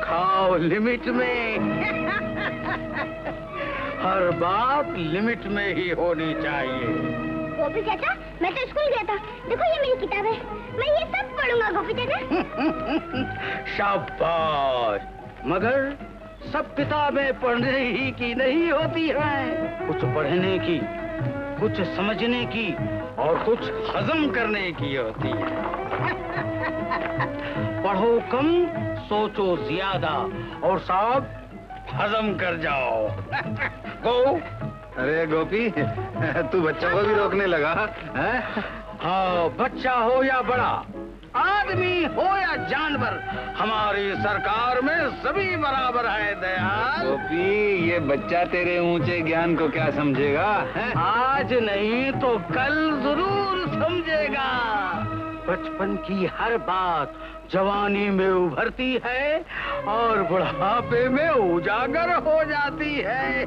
खाओ लिमिट में। हर बात लिमिट में ही होनी चाहिए। गोपी चाचा, मैं तो स्कूल गया था। देखो ये मेरी किताब है, मैं ये सब पढ़ूंगा गोपी चाचा। शाबाश। मगर सब किताबें पढ़ने ही की नहीं होती हैं। कुछ पढ़ने की, कुछ समझने की और कुछ हजम करने की होती है। पढ़ो कम, सोचो ज्यादा और सब हजम कर जाओ। गो। अरे गोपी, तू बच्चों को भी रोकने लगा है? हाँ, बच्चा हो या बड़ा, आदमी हो या जानवर, हमारी सरकार में सभी बराबर है दयाल। गोपी, ये बच्चा तेरे ऊंचे ज्ञान को क्या समझेगा? आज नहीं तो कल जरूर समझेगा। बचपन की हर बात जवानी में उभरती है और बुढ़ापे में उजागर हो जाती है।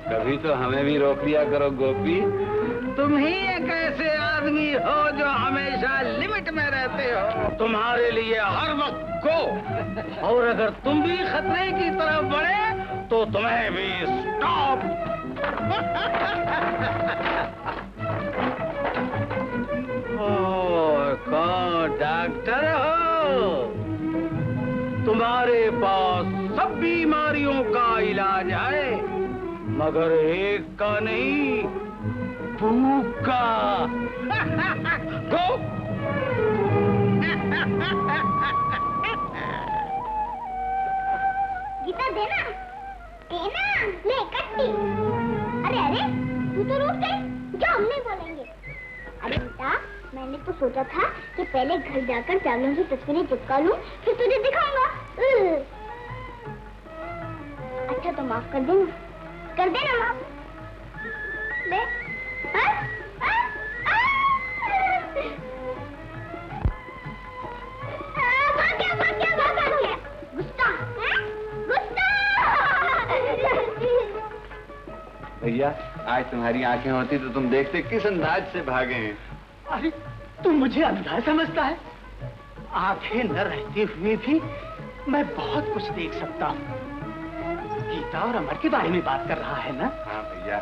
कभी तो हमें भी रोक दिया करो गोपी। तुम ही एक ऐसे आदमी हो जो हमेशा लिमिट में रहते हो। तुम्हारे लिए हर वक्त गो, और अगर तुम भी खतरे की तरफ बढ़े तो तुम्हें भी स्टॉप। कौन डॉक्टर हो? तुम्हारे पास सब बीमारियों का इलाज है, मगर एक का नहीं, भूख का। गो। गीता देना, देना, ले कट्टी। अरे अरे, तू तो रुक गई, क्या हम नहीं बोलेंगे। अरे बेटा, मैंने तो सोचा था कि पहले घर जाकर चावलों की तस्वीरें चिपका लूं, फिर तुझे दिखाऊंगा। अच्छा तो माफ कर देना, कर देना माफ। ले। गुस्सा, गुस्सा। भैया, आज तुम्हारी आंखें होती तो तुम देखते किस अंदाज से भागे हैं। अरे तू मुझे अंधा समझता है? आंखें न रहते हुए भी मैं बहुत कुछ देख सकता हूँ। गीता और अमर के बारे में बात कर रहा है ना? हाँ भैया,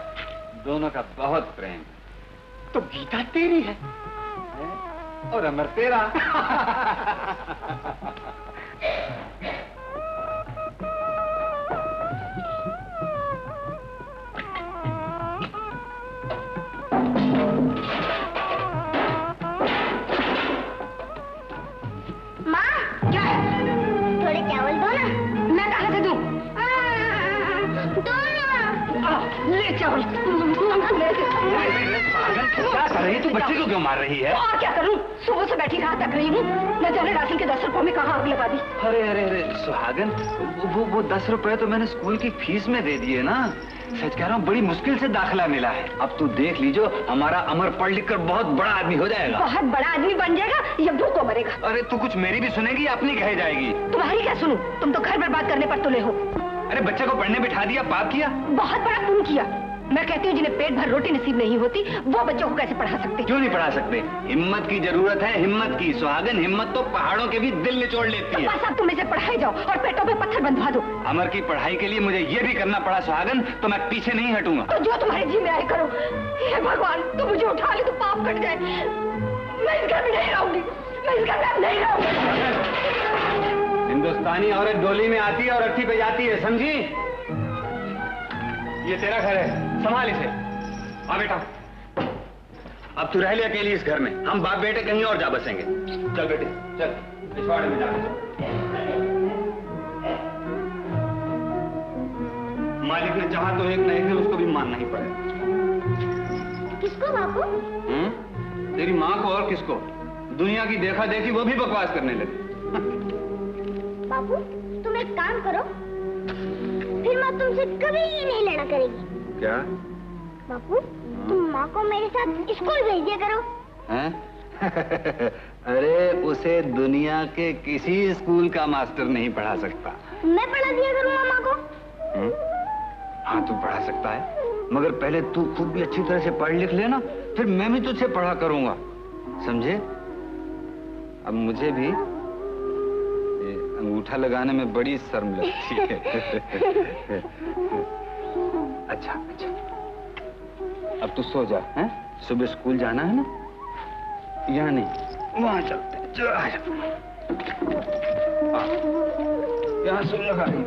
दोनों का बहुत प्रेम। तो गीता तेरी है और अमर तेरा। क्या कर रही है तू? बच्चे को क्यों मार रही है? और क्या करूं? सुबह से बैठी कहाँ तक रही हूँ, न जाने राशन के 10 रुपए में कहाँ आग लगा दी। अरे अरे अरे सुहागन, वो 10 रुपए तो मैंने स्कूल की फीस में दे दिए ना। सच कह रहा हूँ, बड़ी मुश्किल से दाखिला मिला है। अब तू देख लीजो, हमारा अमर पढ़ लिख कर बहुत बड़ा आदमी हो जाएगा। बहुत बड़ा आदमी बन जाएगा या भूखों मरेगा। अरे तू कुछ मेरी भी सुनेगी, अपनी कहे जाएगी। तुम्हारी क्या सुनूं? तुम तो घर बर्बाद करने पर तुले हो। अरे बच्चे को पढ़ने बिठा दिया, पाप किया। बहुत बड़ा पुण्य किया। मैं कहती हूँ जिन्हें पेट भर रोटी नसीब नहीं होती, वो बच्चों को कैसे पढ़ा सकते? क्यों नहीं पढ़ा सकते? हिम्मत की जरूरत है, हिम्मत की। सुहागन, हिम्मत तो पहाड़ों के भी दिल निचोड़ लेती है। बस अब तुम इसे पढ़ाई जाओ और पेटों पे पत्थर बंधवा दो। अमर की पढ़ाई के लिए मुझे ये भी करना पड़ा सुहागन, तो मैं पीछे नहीं हटूंगा। तो जो तुम्हारे जी में आए करो। हे भगवान, तुम मुझे उठा ले तो पाप कट जाए। मैं इस घर में नहीं रहूंगी, मैं इस घर में नहीं रहूंगी। हिंदुस्तानी औरत डोली में आती है और अर्थी पे जाती है, समझी? ये तेरा घर है, संभाल इसे। हाँ बेटा, अब तू रह ले अकेली इस घर में। हम बाप बेटे कहीं और जा बसेंगे। चल बेटे, चल पिछवाड़े में जा। मालिक ने चाहा तो एक न एक दिन उसको भी मानना ही पड़ेगा। किसको बापू? तेरी माँ को और किसको? दुनिया की देखा देखी वो भी बकवास करने लगी। बापू तुम एक काम करो, फिर माँ तुमसे कभी नहीं लड़ा करेगी। क्या? बापू तुम माँ को मेरे साथ स्कूल भेज दिया करो। हैं? अरे उसे दुनिया के किसी स्कूल का मास्टर नहीं पढ़ा सकता। मैं पढ़ा दिया करूँगा माँ को। हाँ तू पढ़ा सकता है, मगर पहले तू खुद भी अच्छी तरह से पढ़ लिख लेना, फिर मैं भी तुझसे पढ़ा करूंगा, समझे? अब मुझे भी ये अंगूठा लगाने में बड़ी शर्म लगती है। अच्छा अच्छा, अब तू सो जा, हैं? सुबह स्कूल जाना है ना? यहाँ नहीं, वहाँ चलते हैं। चलो आ जा, यहाँ सो लगा दी।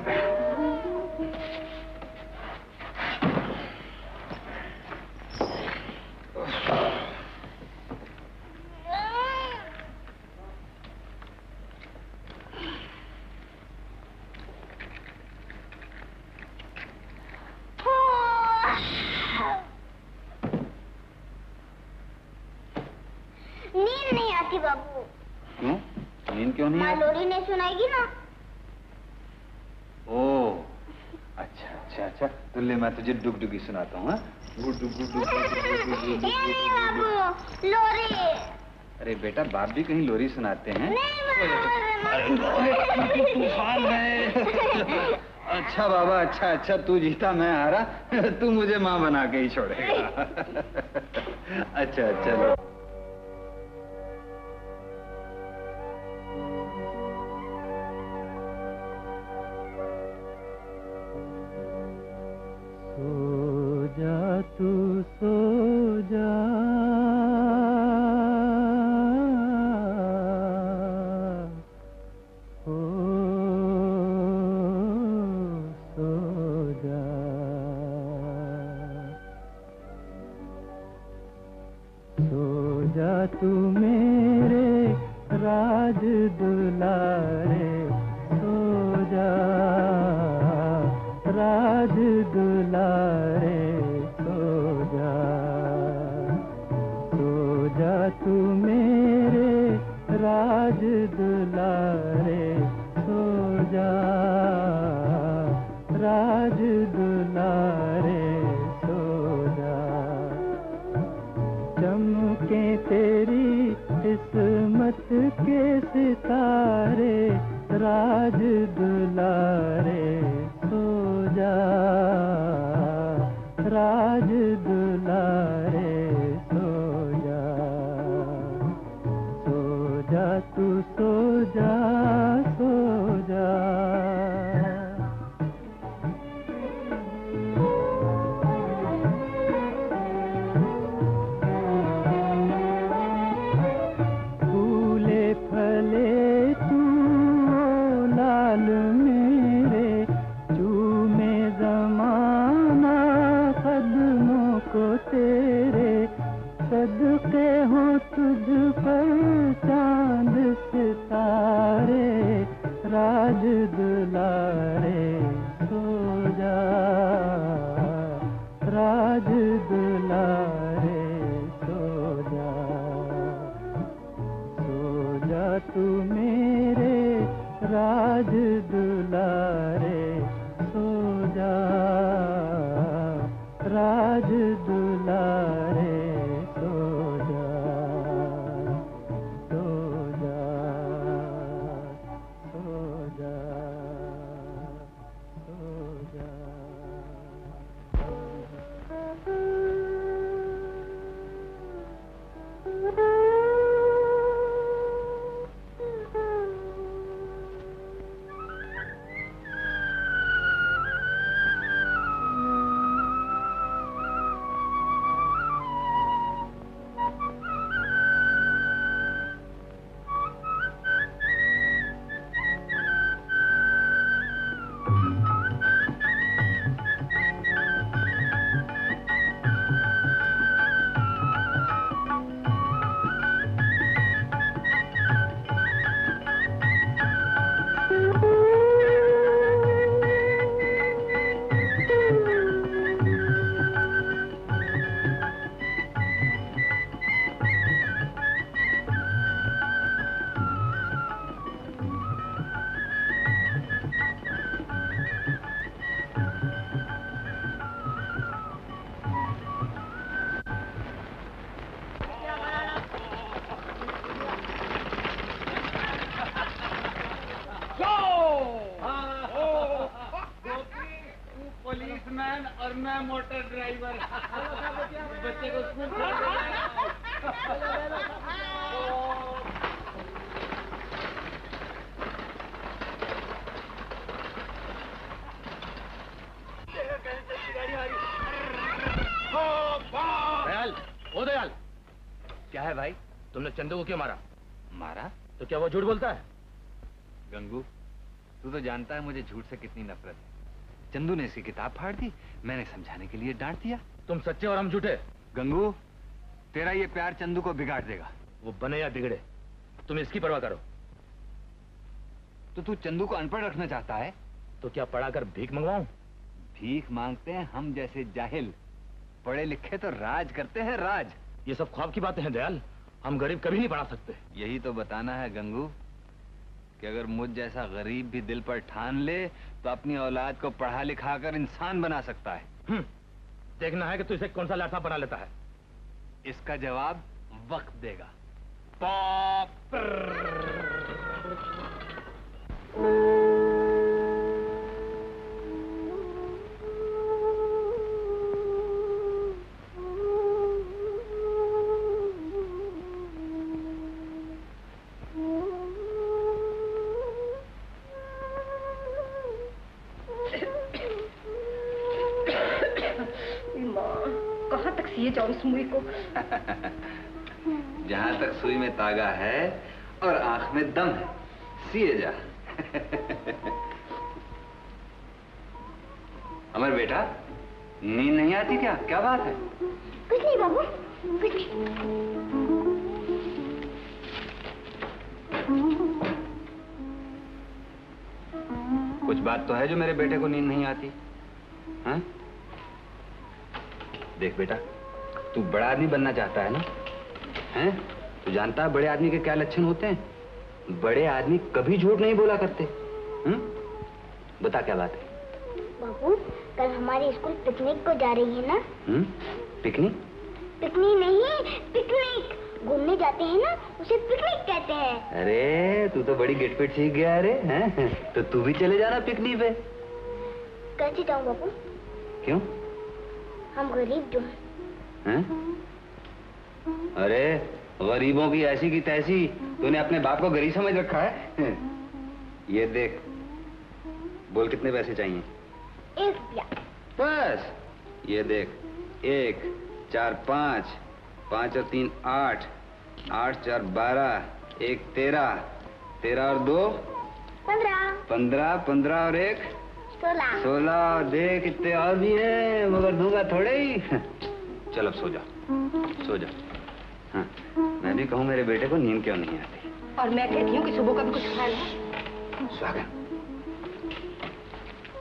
नींद नहीं आती बाबू। क्यों? नींद क्यों नहीं माँ आती? लोरी नहीं सुनाएगी ना। ओ, अच्छा अच्छा अच्छा, तो ले मैं तुझे डुगडुगी सुनाता हूँ। नहीं बाबू, लोरी। अरे बेटा, बाप भी कहीं लोरी सुनाते हैं। तूफान है। अच्छा बाबा, अच्छा अच्छा, तू जीता मैं हारा, तू मुझे माँ बना के ही छोड़ेगा। अच्छा चलो। सो जा तू सो जा, ओ सो जा, सो जा तू मेरे राज दुलारे, सो जा राज दुलारे, सो जा तू मेरे राज दुलारे, सो जा राज दुलारे, सो जा। चमके तेरी किस्मत के सितारे, राज दुलारे, सो जा राज दुलारे, सो जा तू सो जा, सो जा। फूले फले तू लाल मेरे, चूमे ज़माना कदमों को तेरे, सदके हो तुझ पर चांद सितारे, राज दुलारे, सो जा राज दुलारे, सो जा तू मेरे राज दुलारे, सो जा राज दुलारे, सो जा, सो जा, सो जा, सो जा। है मोटर ड्राइवर। बच्चे को स्कूल छोड़ दयाल, ओ दयाल, क्या है भाई? तुमने चंदू को क्यों मारा? मारा? तो क्या वो झूठ बोलता है? गंगू, तू तो जानता है मुझे झूठ से कितनी नफरत है। चंदू ने इसकी किताब फाड़ दी, मैंने समझाने के लिए डांट दिया। तुम सच्चे और हम झूठे। गंगू, तेरा ये प्यार चंदू को बिगाड़ देगा। वो बने या बिगड़े, तुम इसकी परवाह करो। तो तू चंदू को अनपढ़ रखना चाहता है? तो क्या पढ़ाकर भीख मंगवाऊं? भीख मांगते हैं हम जैसे जाहिल, पढ़े लिखे तो राज करते हैं, राज। ये सब ख्वाब की बातें हैं दयाल, हम गरीब कभी नहीं पढ़ा सकते। यही तो बताना है गंगू कि अगर मुझ जैसा गरीब भी दिल पर ठान ले तो अपनी औलाद को पढ़ा लिखा कर इंसान बना सकता है। देखना है कि तू इसे कौन सा लाठा बना लेता है। इसका जवाब वक्त देगा। कहाँ तक सिए जाओ इस मुई को? जहाँ तक सुई में तागा है और आंख में दम है, सिए जा। अमर बेटा, नींद नहीं आती क्या? क्या बात है? कुछ नहीं बाबू, कुछ नहीं। कुछ बात तो है जो मेरे बेटे को नींद नहीं आती। हाँ? देख बेटा, तू बड़ा आदमी बनना चाहता है ना? हैं? तू जानता है बड़े आदमी के क्या लक्षण होते हैं? बड़े आदमी कभी झूठ नहीं बोला करते। बता क्या बात है? बाबू, कल हमारी स्कूल पिकनिक को जा रही है ना? पिकनिक? पिकनिक नहीं, पिकनिक। घूमने जाते हैं ना, उसे पिकनिक कहते हैं। अरे तू तो बड़ी गिटपिट सीख गया। अरे हैं? तो तू भी चले जाना पिकनिक पे। कैसे जाऊँ बाबू? क्यों? हम गरीब जो हैं? अरे गरीबों की ऐसी की तैसी, तूने अपने बाप को गरीब समझ रखा है? ये देख, बोल कितने पैसे चाहिए? 1 रुपया। बस ये देख, 1 4 5, 5 और 3 8, 8 4 12, 1 13, 13 और 2 15, 15, 15 और 1 16। 16। देख इतने और भी है, मगर दूंगा थोड़े ही। चल अब सो जा, सो जा। हाँ, मैं भी कहूँ मेरे बेटे को नींद क्यों नहीं आती। और मैं कहती हूँ कि सुबह का भी कुछ खा लो। सुहागन,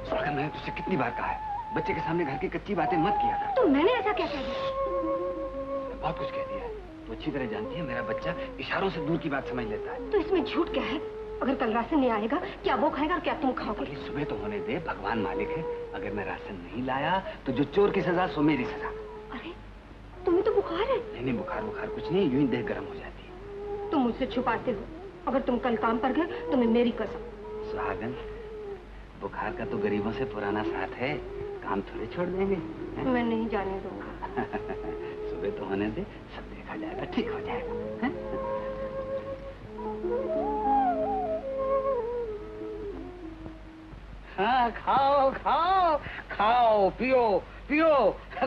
सुहागन, मैंने तुझसे कितनी बार कहा है, बच्चे के सामने घर की कच्ची बातें मत किया कर। तो मैंने ऐसा क्या कह दिया? बहुत कुछ कह दिया है। तू अच्छी तरह जानती है मेरा बच्चा इशारों से दूर की बात समझ लेता है। तो इसमें झूठ क्या है? अगर कल राशन नहीं आएगा, क्या वो खाएगा और क्या तुम खाओगे? सुबह तो होने दे, भगवान मालिक है। अगर मैं राशन नहीं लाया तो जो चोर की सजा सो मेरी सजा। अरे तुम्हें तो बुखार है। नहीं, बुखार कुछ नहीं, यूं ही देह गर्म हो जाती है। तुम मुझसे छुपाते हो। अगर तुम कल काम पर गए तो मैं मेरी कसम। सुहागन, बुखार का तो गरीबों से पुराना साथ है, काम थोड़े छोड़ देंगे। मैं नहीं जाने दूंगा। सुबह तो होने दे, सब देखा जाएगा, ठीक हो जाएगा। है? हाँ, खाओ खाओ खाओ, पियो पियो,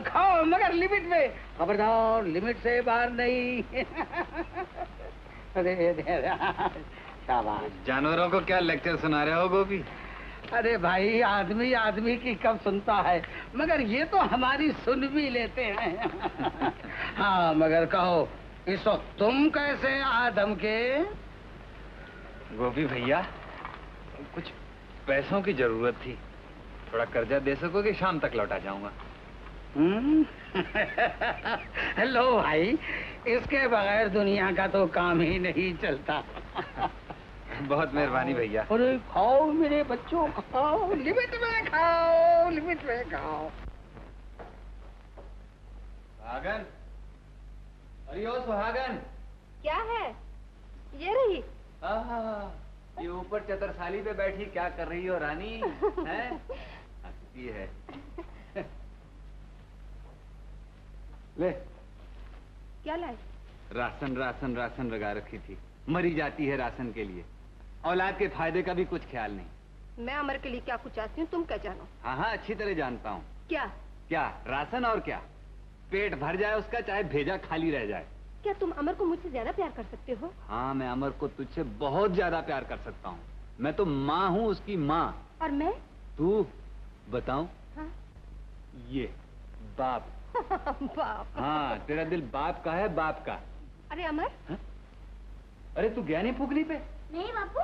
खाओ मगर लिमिट में। खबरदार, लिमिट से बाहर नहीं। शाबाश। जानवरों को क्या लेक्चर सुना रहे हो गोपी? अरे भाई, आदमी आदमी की कब सुनता है, मगर ये तो हमारी सुन भी लेते हैं। हाँ, मगर कहो, इस वक्त तुम कैसे आदम के? गोपी भैया, कुछ पैसों की जरूरत थी, थोड़ा कर्जा दे सकोगे? शाम तक लौटा जाऊंगा। हेलो भाई, इसके बगैर दुनिया का तो काम ही नहीं चलता। बहुत मेहरबानी भैया। अरे खाओ मेरे बच्चों, खाओ, लिमिट में खाओ, लिमिट में खाओ। सुहागन, अरे ओ सुहागन। क्या है? ये रही। ये ऊपर चतरसाली पे बैठी क्या कर रही हो रानी? हैं? हंसती है। ले। क्या लाए? राशन राशन राशन लगा रखी थी, मरी जाती है राशन के लिए, औलाद के फायदे का भी कुछ ख्याल नहीं। मैं अमर के लिए क्या कुछ चाहती हूँ तुम क्या जानो? हाँ हाँ अच्छी तरह जानता हूँ। क्या? क्या राशन और क्या, पेट भर जाए उसका, चाहे भेजा खाली रह जाए। क्या तुम अमर को मुझसे ज्यादा प्यार कर सकते हो? हाँ मैं अमर को तुझसे बहुत ज्यादा प्यार कर सकता हूँ। मैं तो माँ हूँ उसकी माँ। और मैं? तू बताऊं? हाँ? ये बाप। बाप। हाँ तेरा दिल बाप का है, बाप का। अरे अमर। हा? अरे तू गया नहीं फुकनी पे? नहीं बापू।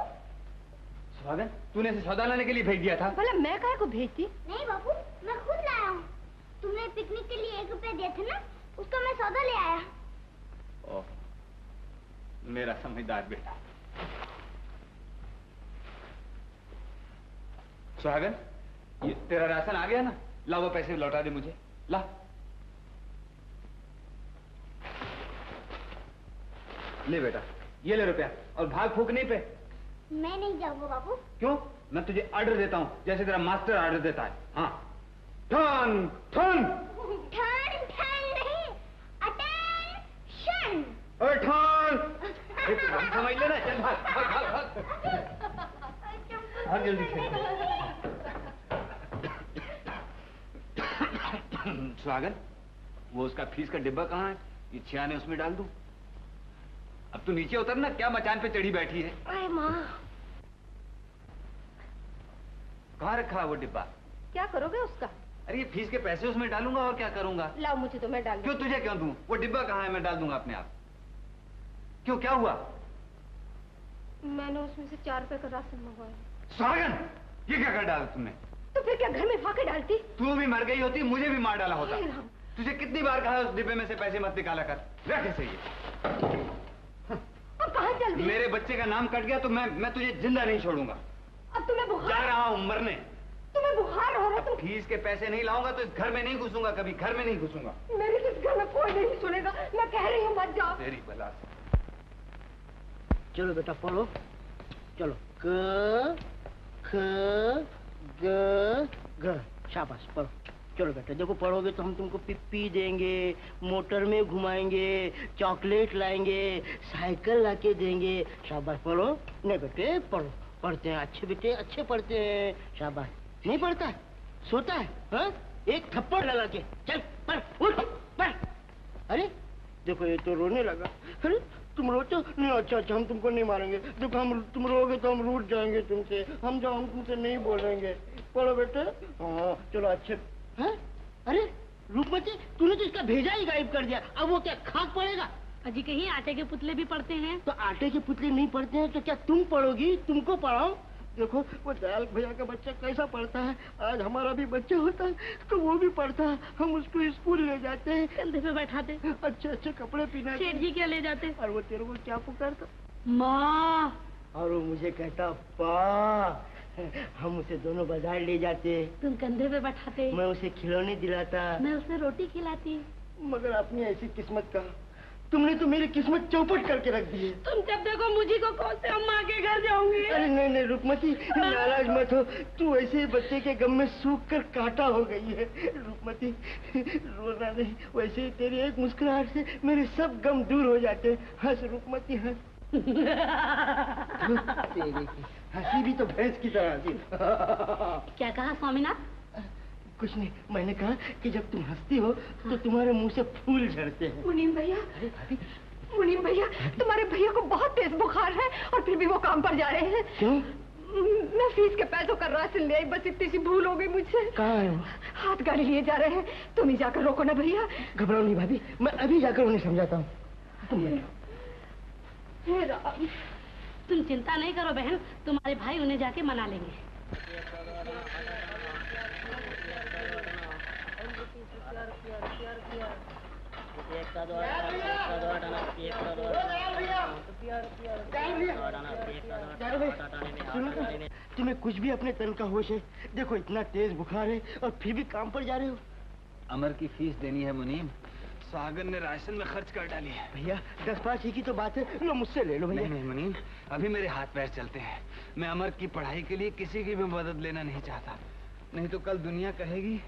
सुहागन तूने इसे सौदा लाने के लिए भेज दिया था? भला मैं काहे को भेजती? नहीं बापू, मैं खुद लाया हूँ। तुमने पिकनिक के लिए 1 रुपया दिया था ना, उसका मैं सौदा ले आया। ओह, मेरा समझदार बेटा। सुहागन ये तेरा राशन आ गया ना, ला वो पैसे लौटा दे मुझे, ला। ले बेटा, ये ले रुपया और भाग फूकने पे। मैं नहीं जाऊंगा बापू। क्यों? मैं तुझे ऑर्डर देता हूँ जैसे तेरा मास्टर ऑर्डर देता है। हाँ ठन ठन ठन ठन नहीं, अटेंशन। ठन समझ लेना। चल भाग भाग भाग भाग जल्दी से। सुहागन वो उसका फीस का डिब्बा कहाँ है? ये छियाने उसमें डाल दूं? अब तू नीचे उतर ना, क्या मचान पे चढ़ी बैठी है? अरे माँ। कहाँ रखा है वो डिब्बा? क्या करोगे उसका? अरे ये फीस के पैसे उसमें डालूंगा और क्या करूंगा। लाओ मुझे तो मैं डाल दूँ। क्यों तुझे क्यों दूं? वो डिब्बा कहाँ है? मैं डाल दूंगा अपने आप। क्यों क्या हुआ? मैंने उसमें से 4 रुपए का राशन मंगवाया। सुहागन ये क्या कर डाला तुमने? तो फिर क्या घर में फाके डालती? तू भी मर गई होती, मुझे भी मार डाला होता। हाय राम। तुझे कितनी बार कहा उस डिब्बे में से पैसे मत निकाला कर। रख इसे ये। अब कहाँ चल रही? मेरे बच्चे का नाम कट गया तो मैं तुझे जिंदा नहीं छोड़ूंगा। अब तुम्हें जा बुखार? रहा हूँ मरने। तुम्हें बुखार हो रहा है? तुम फीस के पैसे नहीं लाऊंगा तो इस घर में नहीं घुसूंगा, कभी घर में नहीं घुसूंगा। मेरे इस घर में कोई नहीं सुनेगा। मैं कह रही हूँ मत जाओ। तेरी बला से। चलो बेटा पढ़ो, चलो। क ख ग घ, शाबाश पढ़ो। चलो बेटा देखो, पढ़ोगे तो हम तुमको पिप्पी देंगे, मोटर में घुमाएंगे, चॉकलेट लाएंगे, साइकिल लाके देंगे। शाबाश पढ़ो। नहीं बेटे पढ़ो, पढ़ते हैं अच्छे बेटे, अच्छे पढ़ते हैं। शाबाश। नहीं पढ़ता है, सोता है, हाँ? एक थप्पड़ लगा के चल पढ़, उठ पढ़। अरे देखो ये तो रोने लगा। अरे तुम रोते हो? नहीं अच्छा अच्छा, हम तुमको नहीं मारेंगे। देखो हम तुम रोगे तो हम रूठ जाएंगे तुमसे। हम जाओ, हम तुमसे नहीं बोलेंगे। पढ़ो बेटे। हाँ चलो अच्छे। हाँ? अरे रूपमती तूने तो इसका भेजा ही गायब कर दिया, अब वो क्या खाक पड़ेगा? अजी कहीं आटे के पुतले भी पढ़ते हैं। तो आटे के पुतले नहीं पढ़ते हैं तो क्या तुम पढ़ोगी? तुमको पढ़ाओ। देखो वो दयाल भैया का बच्चा कैसा पढ़ता है। आज हमारा भी बच्चा होता है तो वो भी पढ़ता है। हम उसको स्कूल ले जाते हैं, कंधे पे बैठाते, अच्छे अच्छे कपड़े पहनाते। सेठ जी क्या ले जाते? और वो तेरे को क्या पुकारता? माँ। और वो मुझे कहता पा। हम उसे दोनों बाजार ले जाते, तुम कंधे पे बैठाते, मैं उसे खिलौने दिलाता, मैं उसे रोटी खिलाती। मगर अपनी ऐसी किस्मत का तुमने तो मेरी किस्मत चौपट करके रख दी है। तुम जब देखो मुझी को कौन से अम्मा के घर जाऊंगी। अरे नहीं नहीं रुकमती, नाराज मत हो। तू ऐसे ही बच्चे के गम में सूख कर कांटा हो गई है। रुकमती रोना नहीं, वैसे ही तेरी एक मुस्कुराहट से मेरे सब गम दूर हो जाते हैं। हंस रुकमती हंस। तेरी की हंसी भी तो भैंस की तरह थी। क्या कहा स्वामीनाथ? कुछ नहीं, मैंने कहा कि जब तुम हंसती हो तो तुम्हारे मुंह से फूल झड़ते हैं। मुनीम भैया, मुनीम भैया, तुम्हारे भैया को बहुत तेज बुखार है और फिर भी वो काम पर जा रहे हैं। क्यों? मैं फीस के पैसों का राशन ले आई, बस इतनी सी भूल हो गई मुझसे। कहाँ है वो? हाथ गाड़ी लिए जा रहे हैं, तुम ही जाकर रोको ना भैया। घबराओ नहीं भाभी, मैं अभी जाकर उन्हें समझाता हूँ। तुम हे राम। तुम चिंता नहीं करो बहन, तुम्हारे भाई उन्हें जाके मना लेंगे। तुम्हें कुछ भी अपने तन का होश है? देखो इतना तेज बुखार है और फिर भी काम पर जा रहे हो। अमर की फीस देनी है मुनीम, सागर ने राशन में खर्च कर डाली है। भैया 10-5 ही की तो बात है, लो मुझसे ले लो भैया। नहीं मुनीम, अभी मेरे हाथ पैर चलते हैं। मैं अमर की पढ़ाई के लिए किसी की भी मदद लेना नहीं चाहता, नहीं तो कल दुनिया कहेगी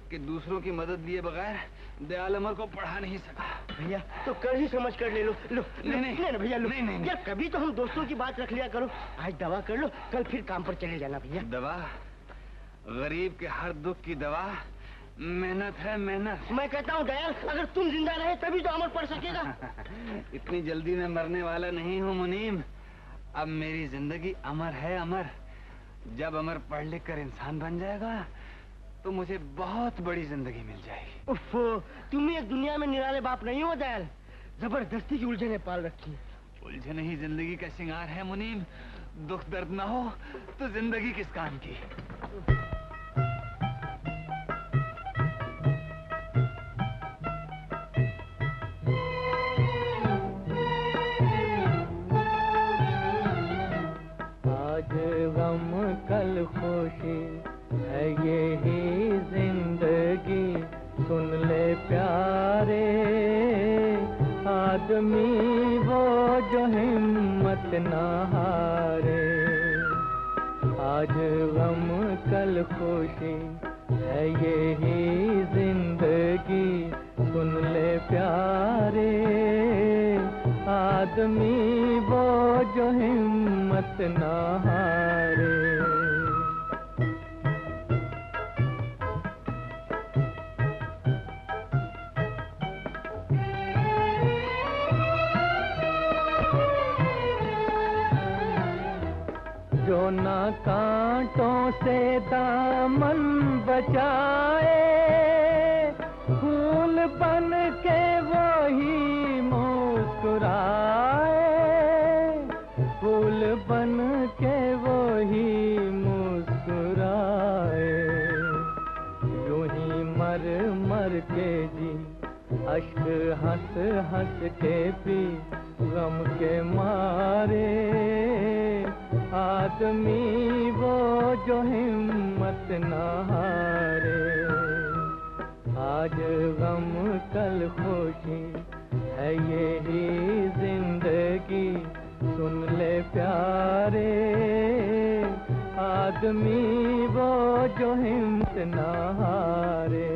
कि दूसरों की मदद लिए बगैर दयाल अमर को पढ़ा नहीं सका। भैया तो कर ही समझ कर ले लो। लो नहीं भैया लो। नहीं यार कभी तो हम दोस्तों की बात रख लिया करो। आज दवा कर लो, कल फिर काम पर चले जाना भैया। दवा? गरीब के हर दुख की दवा मेहनत है, मेहनत। मैं कहता हूँ दयाल, अगर तुम जिंदा रहे तभी तो अमर पढ़ सकेगा। इतनी जल्दी मैं मरने वाला नहीं हूँ मुनीम। अब मेरी जिंदगी अमर है, अमर। जब अमर पढ़ लिख कर इंसान बन जाएगा तो मुझे बहुत बड़ी जिंदगी मिल जाएगी। उफ, तुम एक दुनिया में निराले बाप नहीं हो दयाल। जबरदस्ती की उलझने पाल रखी है। उलझन ही जिंदगी का श्रृंगार है मुनीम। दुख दर्द ना हो तो जिंदगी किस काम की। आज गम कल खुशी है यही जिंदगी, सुन ले प्यारे। आदमी वो जो हिम्मत ना हारे। आज गम कल खुशी है यही जिंदगी, सुन ले प्यारे। आदमी वो जो हिम्मत ना हारे। जो ना कांटों से दामन बचाए, फूल बन के वही मुस्कुराए। फूल बन के वही मुस्कुराए। यूं ही मर मर के जी, अश्क हंस हंस के पी, गम के मारे। आदमी वो जो हिम्मत ना हारे। आज गम कल खुशी है यही जिंदगी, सुन ले प्यारे। आदमी वो जो हिम्मत ना हारे।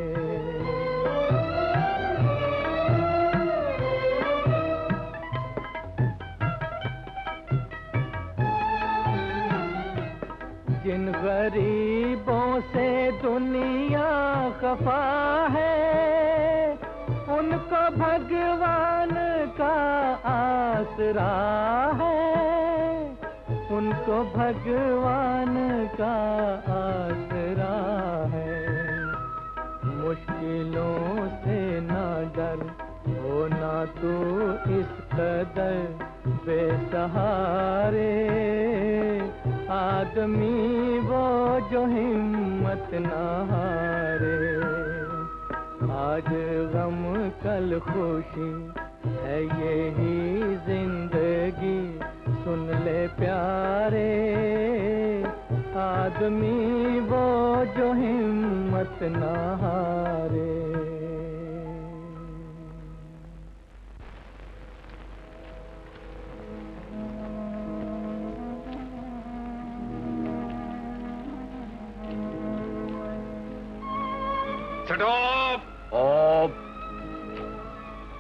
जिन गरीबों से दुनिया खफा है, उनको भगवान का आसरा है। उनको भगवान का आसरा है। मुश्किलों से ना डर, होना तू इस कदर बेसहारे। आदमी वो जो हिम्मत ना हारे। आज गम कल खुशी है यही जिंदगी, सुन ले प्यारे। आदमी वो जो हिम्मत ना हारे। स्टॉप!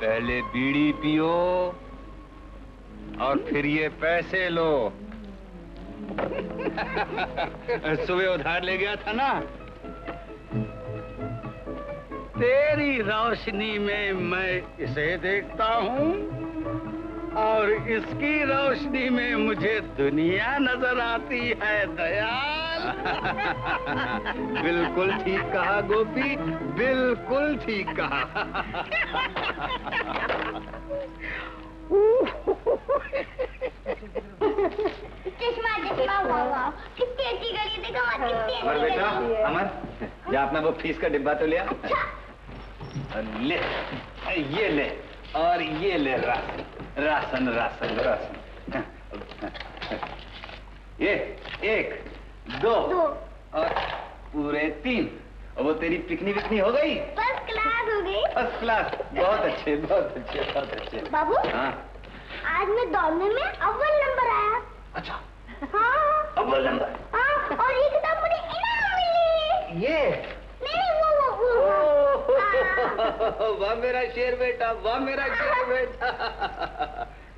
पहले बीड़ी पियो और फिर ये पैसे लो। सुबह उधार ले गया था ना। तेरी रोशनी में मैं इसे देखता हूँ और इसकी रोशनी में मुझे दुनिया नजर आती है दयाल। बिल्कुल ठीक कहा गोपी, बिल्कुल ठीक कहा। चश्मा चश्मा वाह कितनी अच्छी गली देखो, कितनी अच्छी अमर बेटा, अमर जा अपना वो फीस का डिब्बा तो लिया। ले ये ले और ये ले राशन राशन राशन राशन। ये 1 2 और पूरे 3। और वो तेरी पिकनी विकनी हो गई? फर्स्ट क्लास हो गई। First class. बहुत अच्छे बहुत अच्छे बहुत अच्छे। बाबू हाँ आज मैं दौड़ने में अव्वल नंबर आया। अच्छा हाँ अव्वल नंबर। हाँ और एक किताब मुझे इनाम मिली। ये नहीं वो वाह मेरा शेर बेटा, वाह मेरा शेर बेटा।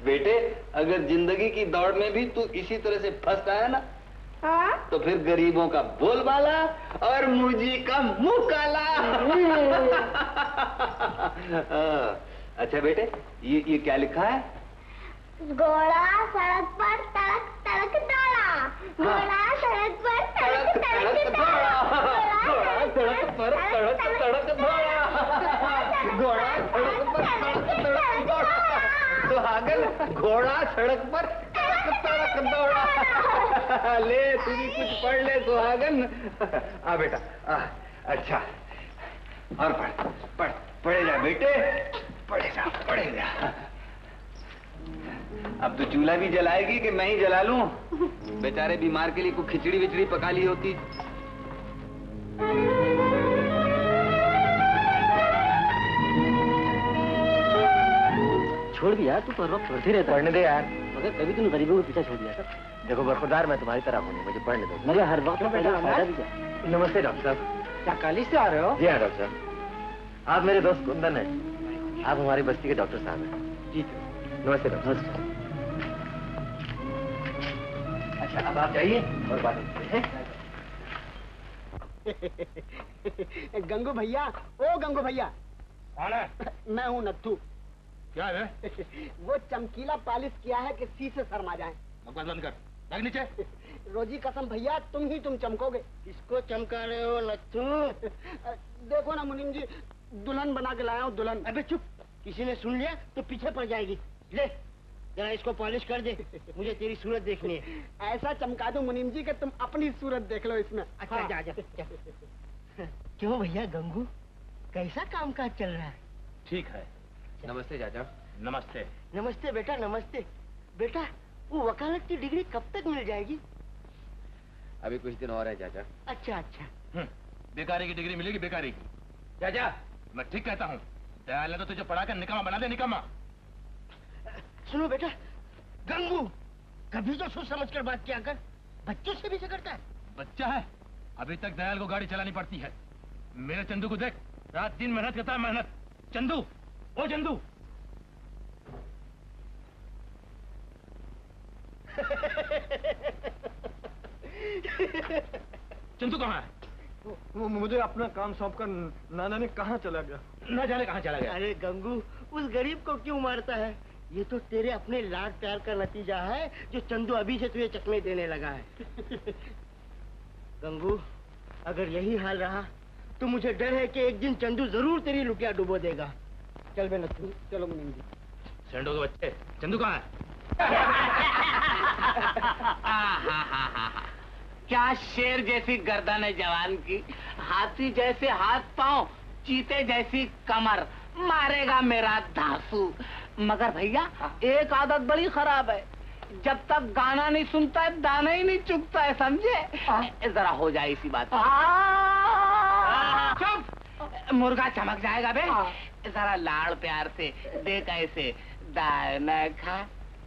बेटे, अगर जिंदगी की दौड़ में भी तू इसी तरह से फंस आया ना, तो फिर गरीबों का बोलबाला और मुर्जी का मुंह काला। अच्छा बेटे, ये क्या लिखा है? घोड़ा सड़क पर तड़क तड़क दौड़ा, घोड़ा सड़क पर तड़क तड़क दौड़ा, घोड़ा सड़क पर तड़क तड़क दौड़ा, घोड़ा सड़क पर तड़क तड़क दौड़ा। सुहागन, घोड़ा सड़क पर तड़क तड़क दौड़ा। ले, तू भी कुछ पढ़ ले सुहागन। आ बेटा, अच्छा, और पढ़े जा बेटे, पढ़े जा। अब तो चूल्हा भी जलाएगी कि मैं ही जला लूं? बेचारे बीमार के लिए कोई खिचड़ी विचड़ी पका ली होती। छोड़ दिया, तू तो हर वक्त पढ़ती रहता। पढ़ने दे यार, मगर कभी तूने गरीबों को पीछा छोड़ दिया सर। देखो बरखुरदार, मैं तुम्हारी तरह हूँ, मुझे पढ़ने दो। मगर हर वक्त फायदा भी क्या? नमस्ते डॉक्टर साहब। क्या कॉलेज से आ रहे हो? जी हाँ डॉक्टर साहब, आप मेरे दोस्त कुंदन हैं, आप हमारी बस्ती के डॉक्टर साहब हैं। जी नमस्ते डॉक्टर साहब। अच्छा, अब आप जाइए और बातें करते हैं। गंगू भैया, ओ गंगू भैया। कौन है? मैं हूँ नत्थू। क्या है? वो चमकीला पालिश किया है कि सी से शर्मा जाए। बकवास बंद कर, लग नीचे। रोजी कसम भैया, तुम चमकोगे। किसको चमका रहे हो नत्थू? देखो ना मुनीम जी, दुल्हन बना के लाया हूँ, दुल्हन। अबे चुप, किसी ने सुन लिया तो पीछे पड़ जाएगी। ले जरा इसको पॉलिश कर दे, मुझे तेरी सूरत देखनी है। ऐसा चमका दो मुनीम जी कि तुम अपनी सूरत देख लो इसमें। अच्छा हाँ। जा। क्यों भैया गंगू, कैसा कामकाज चल रहा है? ठीक है। नमस्ते चाचा। नमस्ते। नमस्ते बेटा, नमस्ते। बेटा, वो वकालत की डिग्री कब तक मिल जाएगी? अभी कुछ दिन और है चाचा। अच्छा। बेकारी की डिग्री मिलेगी, बेकारी की। चाचा, मैं ठीक कहता हूँ, दयाल ने तो तुझे पढ़ाकर निकम्मा बना दे, निकम्मा। सुनो बेटा, गंगू कभी तो सोच समझ कर बात किया कर, बच्चों से भी झगड़ता है। बच्चा है, अभी तक दयाल को गाड़ी चलानी पड़ती है। मेरे चंदू को देख, रात दिन मेहनत करता है, मेहनत। चंदू, ओ चंदू। चंदू कहाँ है? मुझे अपना काम सौंप कर नाना ने कहाँ चला गया? न जाने कहाँ चला गया। अरे गंगू, उस गरीब को क्यों मारता है? ये तो तेरे अपने लाड प्यार का नतीजा है, जो चंदू अभी से तुझे चकमे देने लगा है। गंगू, अगर यही हाल रहा तो मुझे डर है कि एक दिन चंदू जरूर तेरी लुटिया डुबो देगा। चल बे नत्थू, चलो मुनीम जी। सेंडो के बच्चे, चंदू कहाँ है? क्या शेर जैसी गर्दन है जवान की, हाथी जैसे हाथ पांव, चीते जैसी कमर, मारेगा मेरा धांसू। मगर भैया, एक आदत बड़ी खराब है, जब तक गाना नहीं सुनता है दाना ही नहीं चुगता है, समझे? जरा हो जाए इसी बात। चुप, मुर्गा चमक जाएगा बे। जरा लाड़ प्यार से देख ऐसे, दाना खा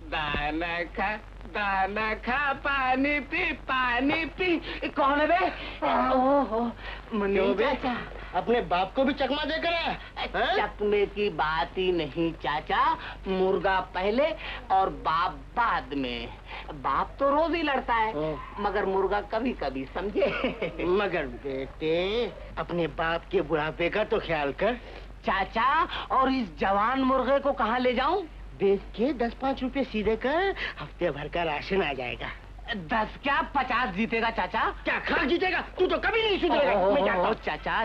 दाना खा दाना खा, पानी पी। कौन है बे? ओहो, मुनीम चाचा। अपने बाप को भी चकमा देकर है? चकमे की बात ही नहीं चाचा, मुर्गा पहले और बाप बाद में। बाप तो रोज ही लड़ता है, मगर मुर्गा कभी कभी, समझे? मगर बेटे, अपने बाप के बुढ़ापे का तो ख्याल कर। चाचा, और इस जवान मुर्गे को कहाँ ले जाऊं? बेच के 10-5 रुपए सीधे कर, हफ्ते भर का राशन आ जाएगा। 10 क्या 50 जीतेगा चाचा? क्या खाक जीतेगा? तू तो कभी नहीं सुधरेगा।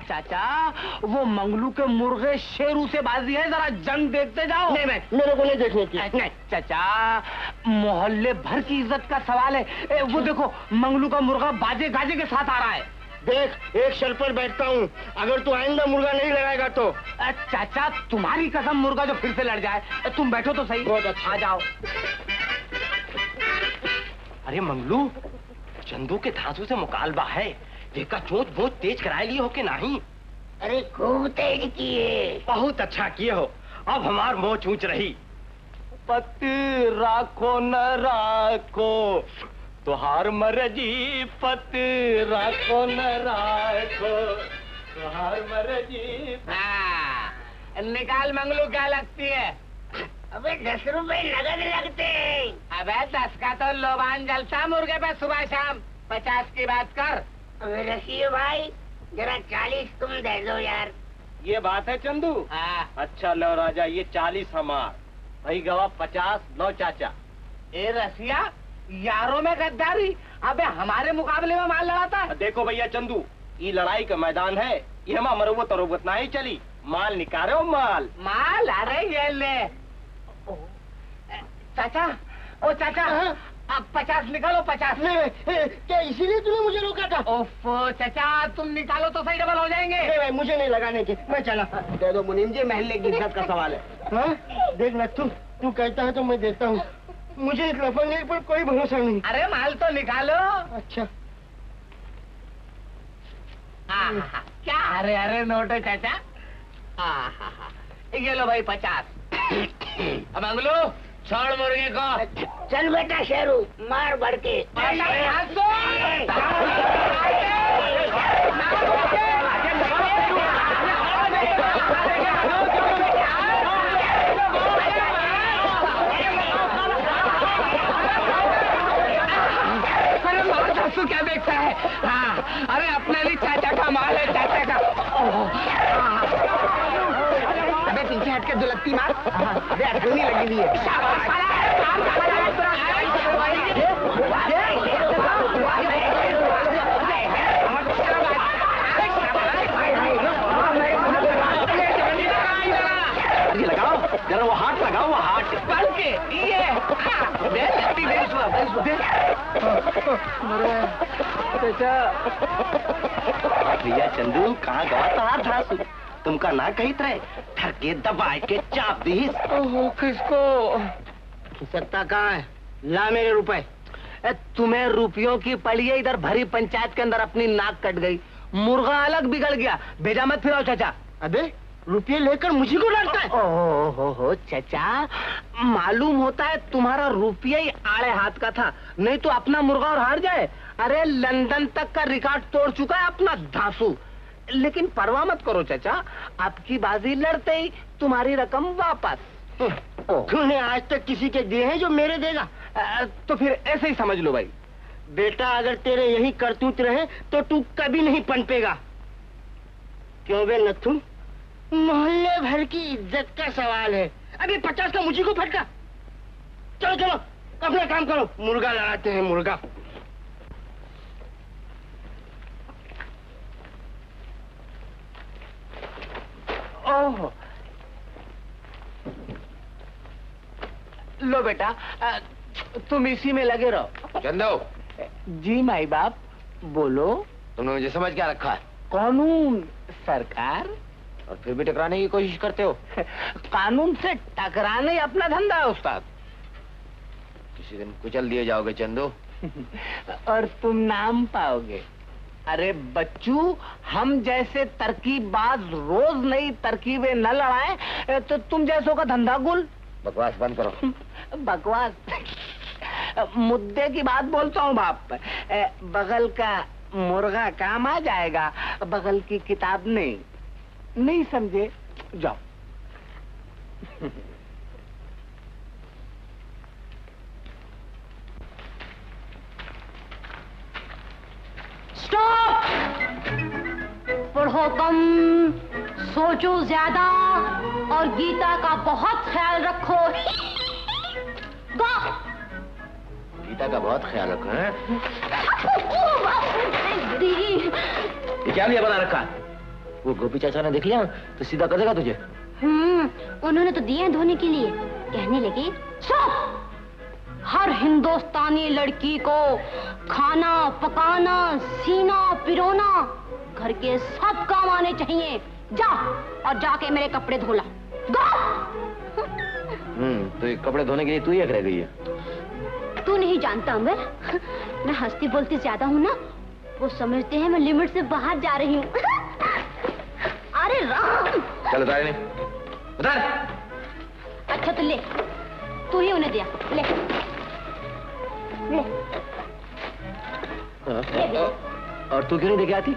चाचा, वो मंगलू के मुर्गे शेरू से बाजी है, जरा जंग देखते जाओ। नहीं, मेरे को नहीं देखने की। नहीं चाचा, मोहल्ले भर की इज्जत का सवाल है। वो देखो, मंगलू का मुर्गा बाजे गाजे के साथ आ रहा है। देख, एक शर्त पर बैठता हूँ, अगर तू आइंदा मुर्गा नहीं लगाएगा तो। चाचा, तुम्हारी कसम, मुर्गा जो फिर से लड़ जाए। तुम बैठो तो सही। बहुत अच्छा। आ जाओ। अरे मंगलू, चंदू के धांसू से मुकालबा है, देखा चोंच बोझ तेज कराए लिए हो कि नहीं? अरे खूब तेज किए। बहुत अच्छा किए हो, अब हमार मोच ऊंच रही। पति राखो न राखो, तुहार मर्जी, पति राखो न राखो, हाँ, निकाल मंगलू क्या लगती है? अबे 10 रुपए नगद लगते। अबे 10 का तो लोबान जलसा मुर्गे पे सुबह शाम, 50 की बात कर। अबे रसिए भाई, जरा 40 तुम दे दो यार। ये बात है चंदू? हाँ। अच्छा लो राजा, ये 40 हमार, भाई गवा 50 लो चाचा। ए रसिया, यारों में गद्दारी। अबे हमारे मुकाबले में माल लड़ाता है। देखो भैया चंदू, ये लड़ाई का मैदान है, ये हम मरवत तरोबत ना ही चली। माल निकालो माल। माल? अरे ये ले चाचा, ओ चाचा, अब 50 निकालो, 50। क्या इसीलिए तूने मुझे रोका था? ओफो चाचा, तुम निकालो तो सही डबल हो जाएंगे। नहीं भाई, मुझे नहीं लगाने के, मैं चला। दे दो मुनीम जी, महल्ले की इज्जत का सवाल है। हाँ? देख ना तू कहता है तो मैं देता हूँ, मुझे इस लफंगे पर कोई भरोसा नहीं। अरे माल तो निकालो। अच्छा क्या अरे अरे नोट है चाचा। ये लो भाई 50। अब अंगलू छोड़ मुर्गे को। चल बेटा शेरू, मार बढ़ के। क्या देखता है? हाँ, अरे अपने लिए चाचा का माल है, चाचा का। अबे पीछे हट के दुलत्ती मार। अबे अटकनी लगी हुई है। लगाओ जरा, वो हाथ लगाओ, वो हाथ बल्कि ये भैया चंदू कहाँ गवा था? तुमका ना कही तरह ठरके दबाए के चाप दी। किसको? सकता कहाँ है? ला मेरे रुपए। तुम्हें रुपयों की पड़ी है, इधर भरी पंचायत के अंदर अपनी नाक कट गई, मुर्गा अलग बिगड़ गया। भेजा मत फिराओ चाचा। अबे रुपये लेकर मुझे को डांटता है? हो चाचा, मालूम होता है तुम्हारा रुपया ही आड़े हाथ का था, नहीं तो अपना मुर्गा और हार जाए। अरे लंदन तक का रिकॉर्ड तोड़ चुका है अपना धांसू। लेकिन परवाह मत करो चाचा, आपकी बाजी लड़ते ही तुम्हारी रकम वापस। तूने आज तक किसी के दिए हैं जो मेरे देगा? तो फिर ऐसे ही समझ लो भाई। बेटा अगर तेरे यही करतूत रहे तो तू कभी नहीं पनपेगा। क्यों बे नथु? मोहल्ले भर की इज्जत का सवाल है। अभी 50 का मुझी को फटका। चलो चलो अपना काम करो, मुर्गा लड़ाते हैं मुर्गा। ओह लो बेटा, तुम इसी में लगे रहो। चंदो, जी माई बाप बोलो। तुमने मुझे समझ क्या रखा है? कानून सरकार। और फिर भी टकराने की कोशिश करते हो? कानून से टकराने अपना धंधा है उस्ताद। किसी दिन कुचल दिए जाओगे चंदू। और तुम नाम पाओगे। अरे बच्चू, हम जैसे तरकीबबाज रोज नई तरकीबें न लड़ाएं तो तुम जैसों का धंधा गुल। बकवास बंद करो। बकवास मुद्दे की बात बोलता हूँ बाप। बगल का मुर्गा काम आ जाएगा, बगल की किताब नहीं समझे? जाओ। स्टॉप! पढ़ो कम, सोचो ज्यादा और गीता का बहुत ख्याल रखो। गो! गीता का बहुत ख्याल रखो। दीदी, क्या लिया बना रखा? वो गोपी चाचा ने देख लिया तो सीधा कर देगा तुझे। उन्होंने तो दिए धोने के लिए। कहने लगे हर हिंदुस्तानी लड़की को खाना पकाना, सीना पिरोना, घर के सब काम आने चाहिए। जा और जाके मेरे कपड़े धोला। तो ये कपड़े धोने के लिए तू ही रह गई है। तू नहीं जानता अमर, मैं हंसती बोलती ज्यादा हूँ ना, वो समझते हैं मैं लिमिट से बाहर जा रही हूँ। अरे राम! चल उतार नहीं, उतार। अच्छा तो ले, तू ही उन्हें दिया, ले ले। और तू क्यों नहीं देके आती?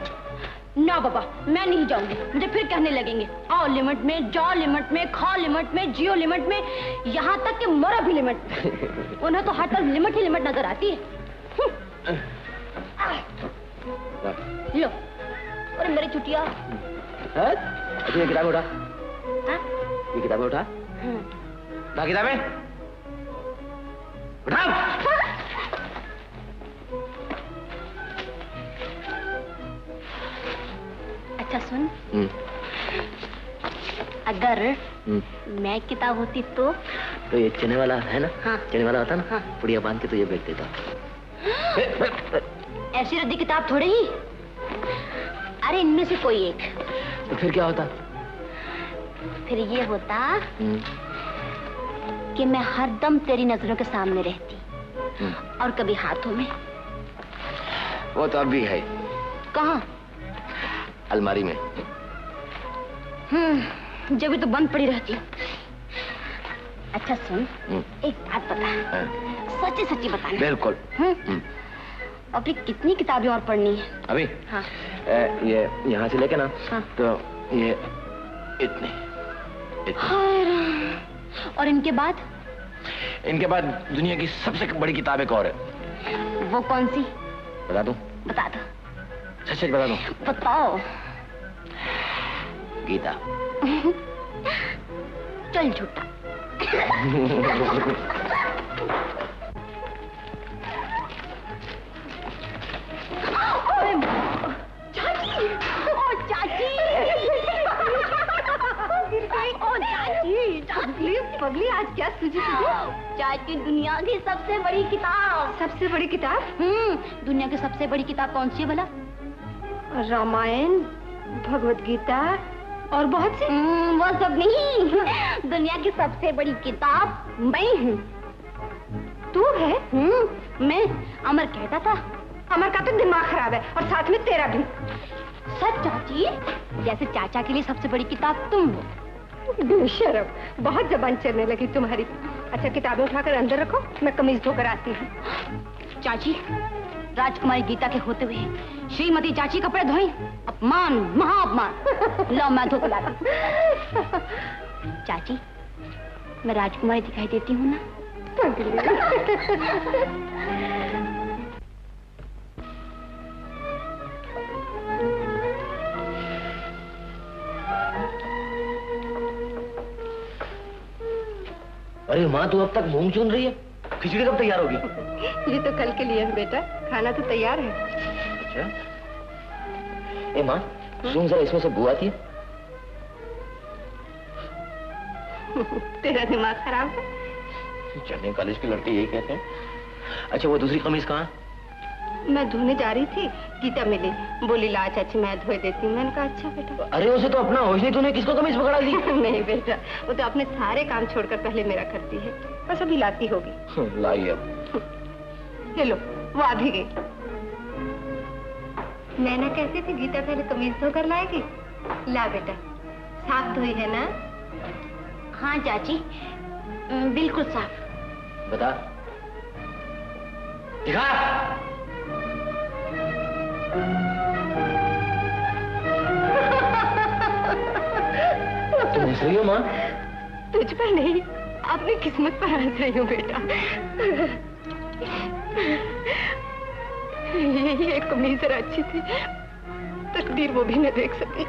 ना बाबा, मैं नहीं जाऊंगी। मुझे फिर कहने लगेंगे आओ लिमिट में, जाओ लिमिट में, खाओ लिमिट में, जियो लिमिट में, यहाँ तक कि मरो भी लिमिट में। उन्हें तो हर तरफ लिमिट ही लिमिट नजर आती है। लो, अरे मेरी छुट्टियाँ। ये किताब उठा। ये किताबें उठा। ना किताबें उठा। अच्छा सुन, अगर मैं किताब होती तो ये चने वाला है ना? हाँ। चने वाला होता ना? हाँ। पुड़िया बांध के तो ये बेच देता। ऐसी रद्दी किताब थोड़े ही। अरे इनमें से कोई एक। तो फिर क्या होता? फिर ये होता कि मैं हरदम तेरी नजरों के सामने रहती और कभी हाथों में। वो तो अब भी है। कहाँ? अलमारी में। जब भी तो बंद पड़ी रहती। अच्छा सुन, एक बात बता। सच्ची सच्ची बताना। बिल्कुल। अभी कितनी किताबें और पढ़नी है? अभी? हाँ। ये यहाँ से लेके ना। हाँ। तो ये इतने। और इनके बाद? इनके बाद दुनिया की सबसे बड़ी किताब एक और है। वो कौन सी? बता दूं? बता दो। सच सच बता दूं? बताओ। गीता। चल झूठा। चाची, ओ चाची, ओ चाची, पगली आज क्या सूझी तुझे? चाची, दुनिया की सबसे बड़ी किताब। सबसे बड़ी किताब? दुनिया की सबसे बड़ी किताब कौन सी है भला? रामायण, भगवत गीता और बहुत सी। वो सब नहीं, दुनिया की सबसे बड़ी किताब मैं हूँ। तू है? मैं। अमर कहता था। अमर का तो दिमाग खराब है और साथ में तेरा भी। सच चाची, जैसे चाचा के लिए सबसे बड़ी किताब तुम हो। बेशरम, बहुत जबान चलने लगी तुम्हारी। अच्छा किताबें उठाकर अंदर रखो, मैं कमीज धोकर आती हूँ। चाची, राजकुमारी गीता के होते हुए श्रीमती चाची कपड़े धोई? अपमान, महाअपमान। लो मैं धोकर लाती। चाची, मैं राजकुमारी दिखाई देती हूँ ना? अरे माँ, तू अब तक मूंग चुन रही है? खिचड़ी कब तैयार होगी? ये तो कल के लिए है बेटा, खाना तो तैयार है। अच्छा। ए माँ, सुन जरा, इसमें से बू आती है? तेरा दिमाग खराब है। चन्ने कॉलेज की लड़के यही कहते हैं। अच्छा, वो दूसरी कमीज कहाँ? मैं धोने जा रही थी, गीता मिली, बोली ला चाची मैं धोए देती हूँ। मैंने कहा अच्छा बेटा। अरे उसे तो अपना होश नहीं, तूने किसको कमीज पकड़ा दी? नहीं बेटा, वो तो अपने सारे काम छोड़कर पहले मेरा करती है, बस अभी लाती होगी। लाई अब। ये लो, वो आ भी गई। नैना कहती थी गीता पहले कमीज धोकर लाएगी। ला बेटा, साफ धोई है ना? हाँ चाची, बिल्कुल साफ। बता। दिखा। तुम हंस रही हो माँ? तुझ पर नहीं, अपनी किस्मत पर हंस रही हूँ बेटा। ये कमीज जरा अच्छी थी, तकदीर वो भी न देख सकी।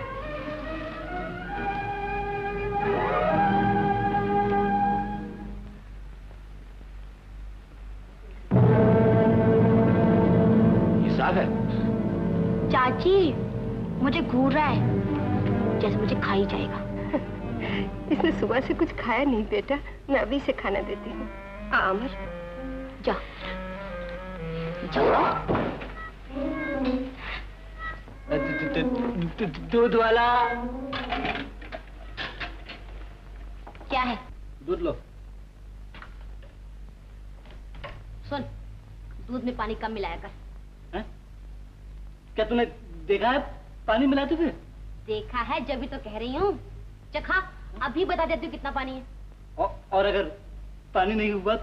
ये साग है? चाची, मुझे घूर रहा है, जैसे मुझे खा ही जाएगा। इसने सुबह से कुछ खाया नहीं बेटा, मैं अभी से खाना देती हूँ। अमर, जा। जा। दूध वाला। क्या है? दूध लो। सुन, दूध में पानी कम मिलाया कर। है? क्या तूने देखा है पानी मिलाते थे? देखा है, जब भी तो कह रही हूँ। चखा, अभी बता देती हूँ कितना पानी है। और अगर पानी नहीं हुआ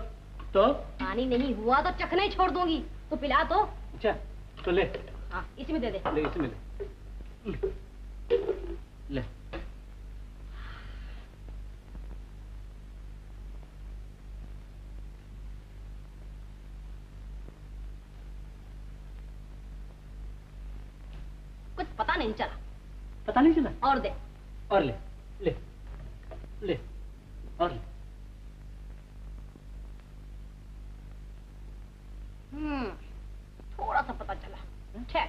तो? पानी नहीं हुआ तो चखना ही छोड़ दूंगी। तो पिला तो। अच्छा, तो ले। हाँ, इसी में दे दे। ले, इसी में ले। ले कुछ पता नहीं चला। पता नहीं चला? और दे। और ले ले ले और ले। थोड़ा सा पता चला। ठीक।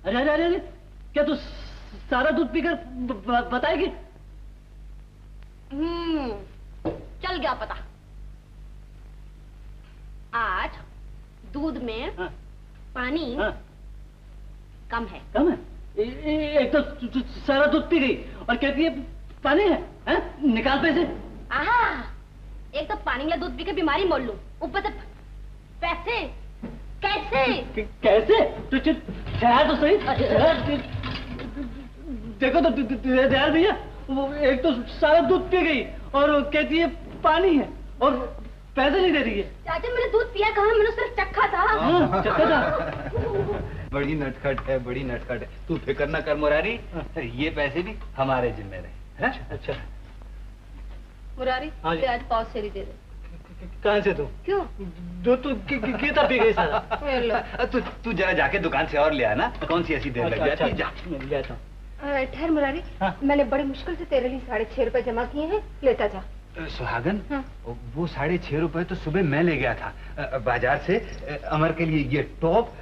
अरे अरे अरे क्या तू सारा दूध पीकर बताएगी? चल गया पता। आज दूध में हाँ। पानी हाँ। कम है। कम है? एक तो सारा दूध पी गई और कहती है पानी है, हैं? निकाल पैसे। एक तो पानी वाला दूध पी के बीमारी मोड़ लूं, ऊपर से पैसे कैसे? कैसे? तो ठहर तो सही। देखो तो दयाल भैया, वो एक तो सारा दूध पी गई और कहती है पानी है और पैसे नहीं दे रही है। चाचा मैंने दूध पिया कहाँ, मैंने सिर्फ चखा था। चखा था। बड़ी नटखट है, बड़ी नटखट है। तू फिक्र न कर मुरारी, ये पैसे भी हमारे जिम्मे रहे। अच्छा मुरारी, आज पाव सेरी दे दे। कहाँ से तू? क्यों? दूध तो गीता पी गई सारा। तू जरा जाके दुकान से और ले आना, कौन सी ऐसी देर लग जाती है। जा ले आता हूँ। ठहर मुरारी, मैंने बड़े मुश्किल से तेरे लिए 6.5 रुपए जमा किए हैं, लेता जा। सुहागन, वो 6.5 रुपए तो सुबह मैं ले गया था बाजार से। अमर के लिए ये टॉप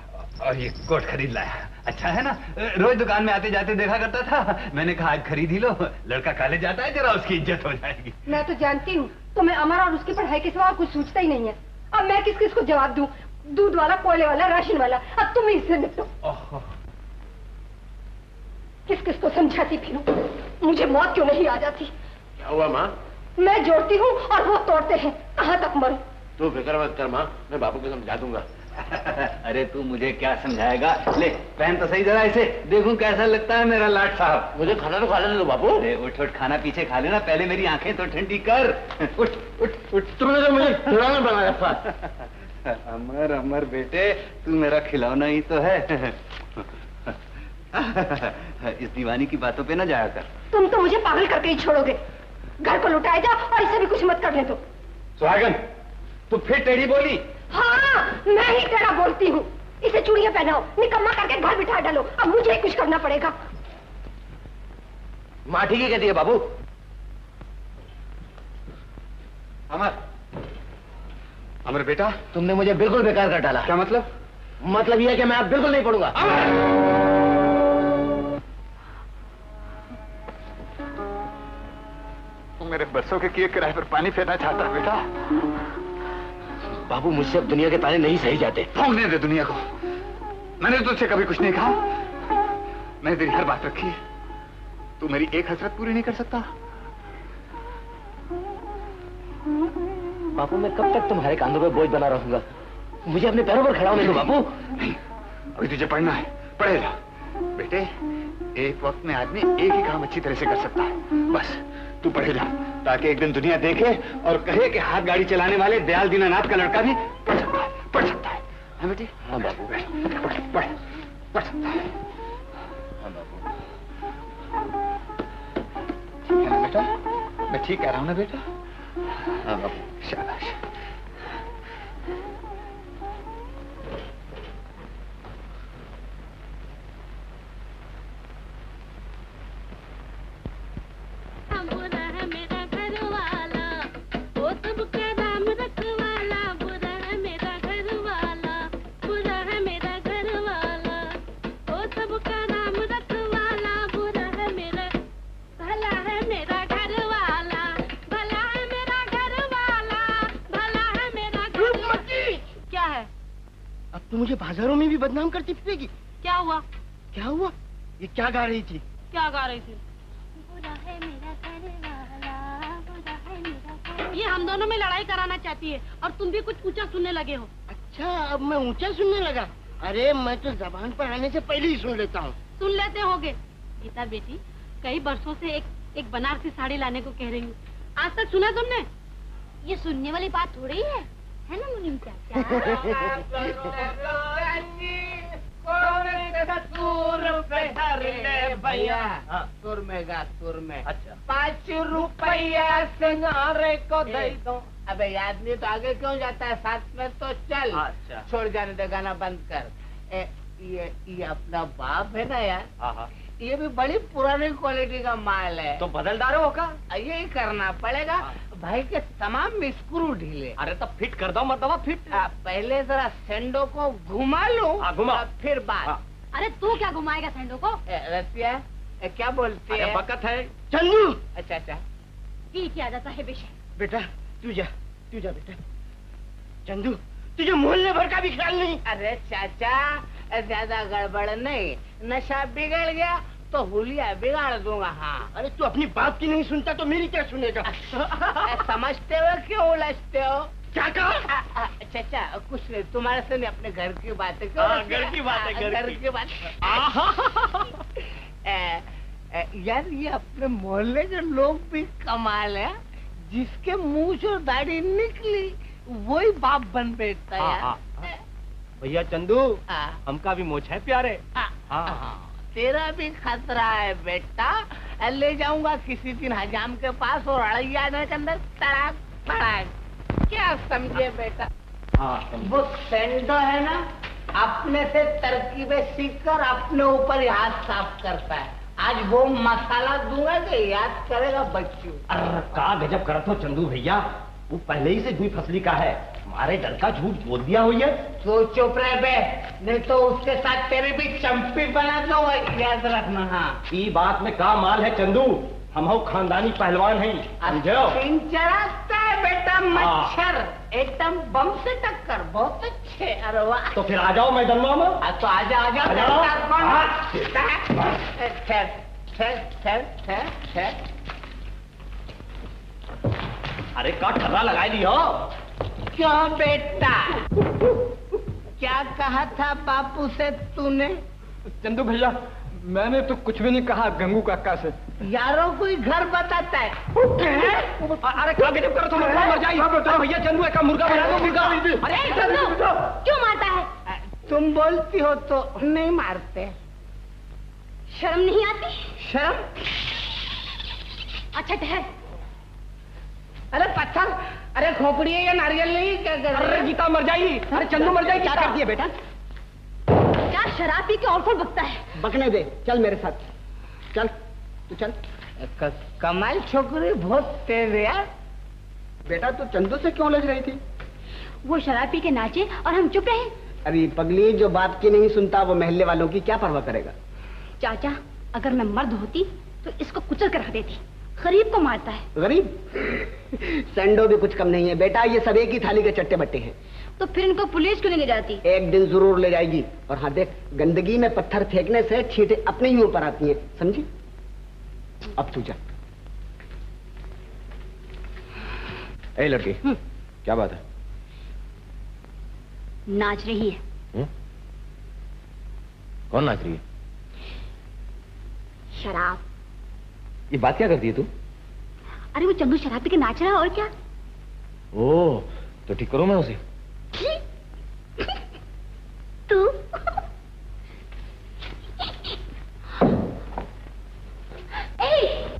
और ये कोट खरीद लाया। अच्छा है ना, रोज दुकान में आते जाते देखा करता था। मैंने कहा आज खरीद ही लो, लड़का कॉलेज जाता है, जरा उसकी इज्जत हो जाएगी। मैं तो जानती हूँ तुम्हें अमर और उसकी पढ़ाई के सिवा कुछ सोचता ही नहीं है। अब मैं किस किस को जवाब दूँ? दूध वाला, कोयले वाला, राशन वाला। अब तुम ही इससे निपटो। किस किस को समझाती फिरूं? मुझे मौत क्यों नहीं आ जाती? क्या हुआ माँ? मैं जोड़ती हूँ और वो तोड़ते हैं, कहाँ तक मरूं? तू फिक्र मत कर माँ, मैं बापू को समझा दूंगा। अरे तू मुझे क्या समझाएगा? ले पहन तो सही जरा इसे, देखूं कैसा लगता है मेरा लाट साहब। मुझे खाना तो खा लेने दो बापू। अरे उठ उठ, खाना पीछे खा लेना, पहले मेरी आंखें तो ठंडी कर। उठ उठ उठ। तुमने तो मुझे खिलौना बनाया था। अमर अमर बेटे, तू मेरा खिलौना ही तो है। इस दीवानी की बातों पे ना जाया कर। तुम तो मुझे पागल करके ही छोड़ोगे। घर को लुटाए जा और इसे भी कुछ मत करने दो। सुहागन, तू फिर टेढ़ी बोली? हाँ, मैं ही तेरा बोलती हूँ। इसे चूड़ियां पहनाओ, निकम्मा करके घर बिठा डालो। अब मुझे ही कुछ करना पड़ेगा। माँ ठीक ही कहती है बाबू। अमर, अमर बेटा, तुमने मुझे बिल्कुल बेकार कर डाला। क्या मतलब? मतलब यह है कि मैं अब बिल्कुल नहीं पढ़ूंगा। तू मेरे बरसों के किए किराए पर पानी फेरना चाहता है बेटा? बाबू मुझसे अब दुनिया के ताने नहीं सही जाते। भोंकने दे दुनिया को। मैंने तुझसे कभी कुछ नहीं कहा। मैंने तेरी हर बात रखी है। तू मेरी एक हसरत पूरी नहीं कर सकता? बापू मैं कब तक तुम्हारे कांधों पे बोझ बना रहूंगा? मुझे अपने पैरों पर खड़ा होने दो बापू। नहीं, अभी तुझे पढ़ना है, पढ़े जा। बेटे, एक वक्त में आदमी एक ही काम अच्छी तरह से कर सकता है। बस तू पढ़े जा, ताकि एक दिन दुनिया देखे और कहे कि हाथ गाड़ी चलाने वाले दयाल दीनानाथ का लड़का भी पढ़ सकता है, पढ़ सकता है। हाँ बेटी? हाँ बापू। पढ़ सकता है। हाँ बाबू। ठीक है ना बेटा? मैं ठीक कह रहा हूँ ना बेटा? हाँ बाबू, शाबाश। तो मुझे बाजारों में भी बदनाम करती फिरेगी। क्या हुआ? क्या हुआ? ये क्या गा रही थी? क्या गा रही थी? ये हम दोनों में लड़ाई कराना चाहती है और तुम भी कुछ ऊंचा सुनने लगे हो। अच्छा, अब मैं ऊंचा सुनने लगा। अरे मैं तो जबान पर आने से पहले ही सुन लेता हूँ। सुन लेते होगे। गीता बेटी, कई बरसों से एक बनारसी साड़ी लाने को कह रही हूँ, आज तक सुना तुमने? ये सुनने वाली बात थोड़ी है ना मुनीम चाचा? का सुर पे हर ले भैया, सुर में गा सुर में। अच्छा 5 रुपया सिंगारे को दे दो। अबे याद नहीं तो आगे क्यों जाता है, साथ में तो चल। अच्छा छोड़ जाने दे, गाना बंद कर। ये अपना बाप है ना यार, ये भी बड़ी पुरानी क्वालिटी का माल है। तो बदलदार होगा, यही करना पड़ेगा। भाई के तमाम स्क्रू ढीले। अरे तो फिट कर दो, मतलब फिट। पहले जरा सेंडो को घुमा लो, घुमा फिर बात। अरे तू क्या घुमाएगा सेंडो को? रसिया क्या बोलती है? बकत है चंदू। अच्छा पी क्या जाता है विषय। बेटा तू जा बेटा। चंदू तुझे मोहल्ले भर का भी ख्याल नहीं। अरे चाचा ज्यादा गड़बड़ नहीं, नशा बिगड़ गया तो हुलिया बिगाड़ दूंगा। हाँ अरे तू अपनी बात की नहीं सुनता तो मेरी क्या सुनेगा? समझते हो क्यों उलझते हो? क्या कहा? चाचा कुछ नहीं, तुम्हारे से नहीं, अपने घर की बातें क्यों? घर की बात है, घर की बात। यार ये अपने मोहल्ले के लोग भी कमाल है, जिसके मूंछ और दाढ़ी निकली वही बाप बन बैठता है यार। भैया चंदू हमका भी मोछ है प्यारे। तेरा भी खतरा है बेटा। ले जाऊंगा किसी दिन हजाम के पास और अड़ैया के अंदर तड़ाक तड़ाक। क्या समझे बेटा? वो सेंडो है ना, अपने से तरकीबें सीखकर अपने ऊपर ही हाथ साफ करता है। आज वो मसाला दूंगा कि याद करेगा बच्चू। अरे का गजब करत हो चंदू भैया, वो पहले ही से दुई फसली का है, हमारे डर का झूठ बोल दिया हुई है। तो चुप रह बे, नहीं तो उसके साथ तेरी भी चंपी बना दो, याद रखना। हाँ ये बात में का माल है चंदू, हम हो खानदानी पहलवान हैं, समझो। चढ़ाता है बेटा मच्छर, एकदम बम से टक्कर, बहुत अच्छे। अरे वाह, तो फिर आ जाओ मैदान में। तो आजा ठहर। अरे का ठर्रा लगा ली हो? क्यों बेटा, क्या कहा था बापू से तूने? चंदू भैया मैंने तो कुछ भी नहीं कहा गंगू काका से। यारों कोई घर बताता है। अरे क्या गजब करो, तुम मर जाइए भैया। चंदू का मुर्गा बना दो, मुर्गा। अरे चंदू क्यों मारता है? तुम बोलती हो तो नहीं मारते। शर्म नहीं आती? शर्म? अच्छा ठहर। अरे पत्थर, अरे खोपड़ी है या नारियल नहीं? क्या कर रही है? अरे गीता मर जाएगी। अरे चंदू मर जाएगी। क्या करती है बेटा? क्या शराब पी के और कौन बकता है? बकने दे, चल मेरे साथ चल, तू चल। कमाल छोकरी, बहुत तेज है यार। बेटा तू चंदू से क्यों लग रही थी? वो शराब पी के नाचे और हम चुप रहे। अरे पगली, जो बाप की नहीं सुनता वो महल्ले वालों की क्या परवाह करेगा? चाचा अगर मैं मर्द होती तो इसको कुचल कर रख देती, गरीब को मारता है। गरीब? सेंडो भी कुछ कम नहीं है बेटा, ये सब एक ही थाली के चट्टे बट्टे हैं। तो फिर इनको पुलिस क्यों नहीं ले जाती? एक दिन जरूर ले जाएगी। और हाँ देख, गंदगी में पत्थर फेंकने से छींटे अपने ही ऊपर आती हैं, समझी? अब तू जा। ए लड़की, क्या बात है? नाच रही है। कौन नाच रही है? शराब। ये बात क्या करती है तू? अरे वो चंदू शराब पी के नाच रहा है और क्या। ओह, तो ठीक करो मैं उसे। तू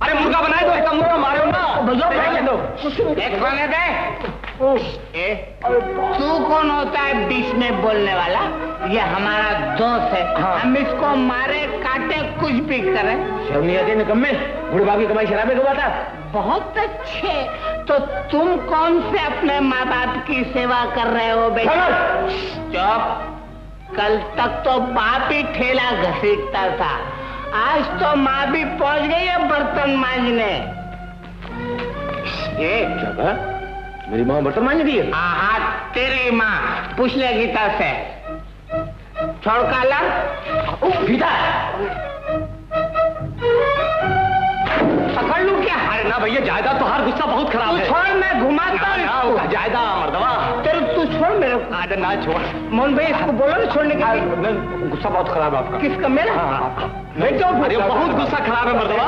अरे मुर्गा बनाए दो, एक मुर्गा मारे हो ना। एक होने दे। तू कौन होता है बीच में बोलने वाला? ये हमारा दोस्त है। हाँ। हम इसको मारे काटे कुछ भी करें। शर्म नहीं आती निकम्मे, बूढ़े बाप की कमाई शराब में कमाता। बहुत अच्छे। तो तुम कौन से अपने माँ बाप की सेवा कर रहे हो बेटा? चुप। कल तक तो बाप ही ठेला घसीटता था, आज तो माँ भी पहुंच गई है बर्तन मांजने। ये क्या? मेरी माँ बर्तन मांज रही है? हाँ, तेरी माँ। पूछ ले गीता से। छोड़ कालर। गीता पकड़ लूं क्या? अरे ना भैया, जायदाद तो हर गुस्सा बहुत खराब है। छोड़, मैं घुमाता हूँ। जायदाद मर्दवा। तेरे तू छोड़ मेरे को। अरे ना छोड़। मोहन भाई इसको बोलो ना छोड़ने के लिए। गुस्सा बहुत खराब है आपका। किसका? मेरा? नहीं तो अरे बहुत गुस्सा खराब है मर्दवा।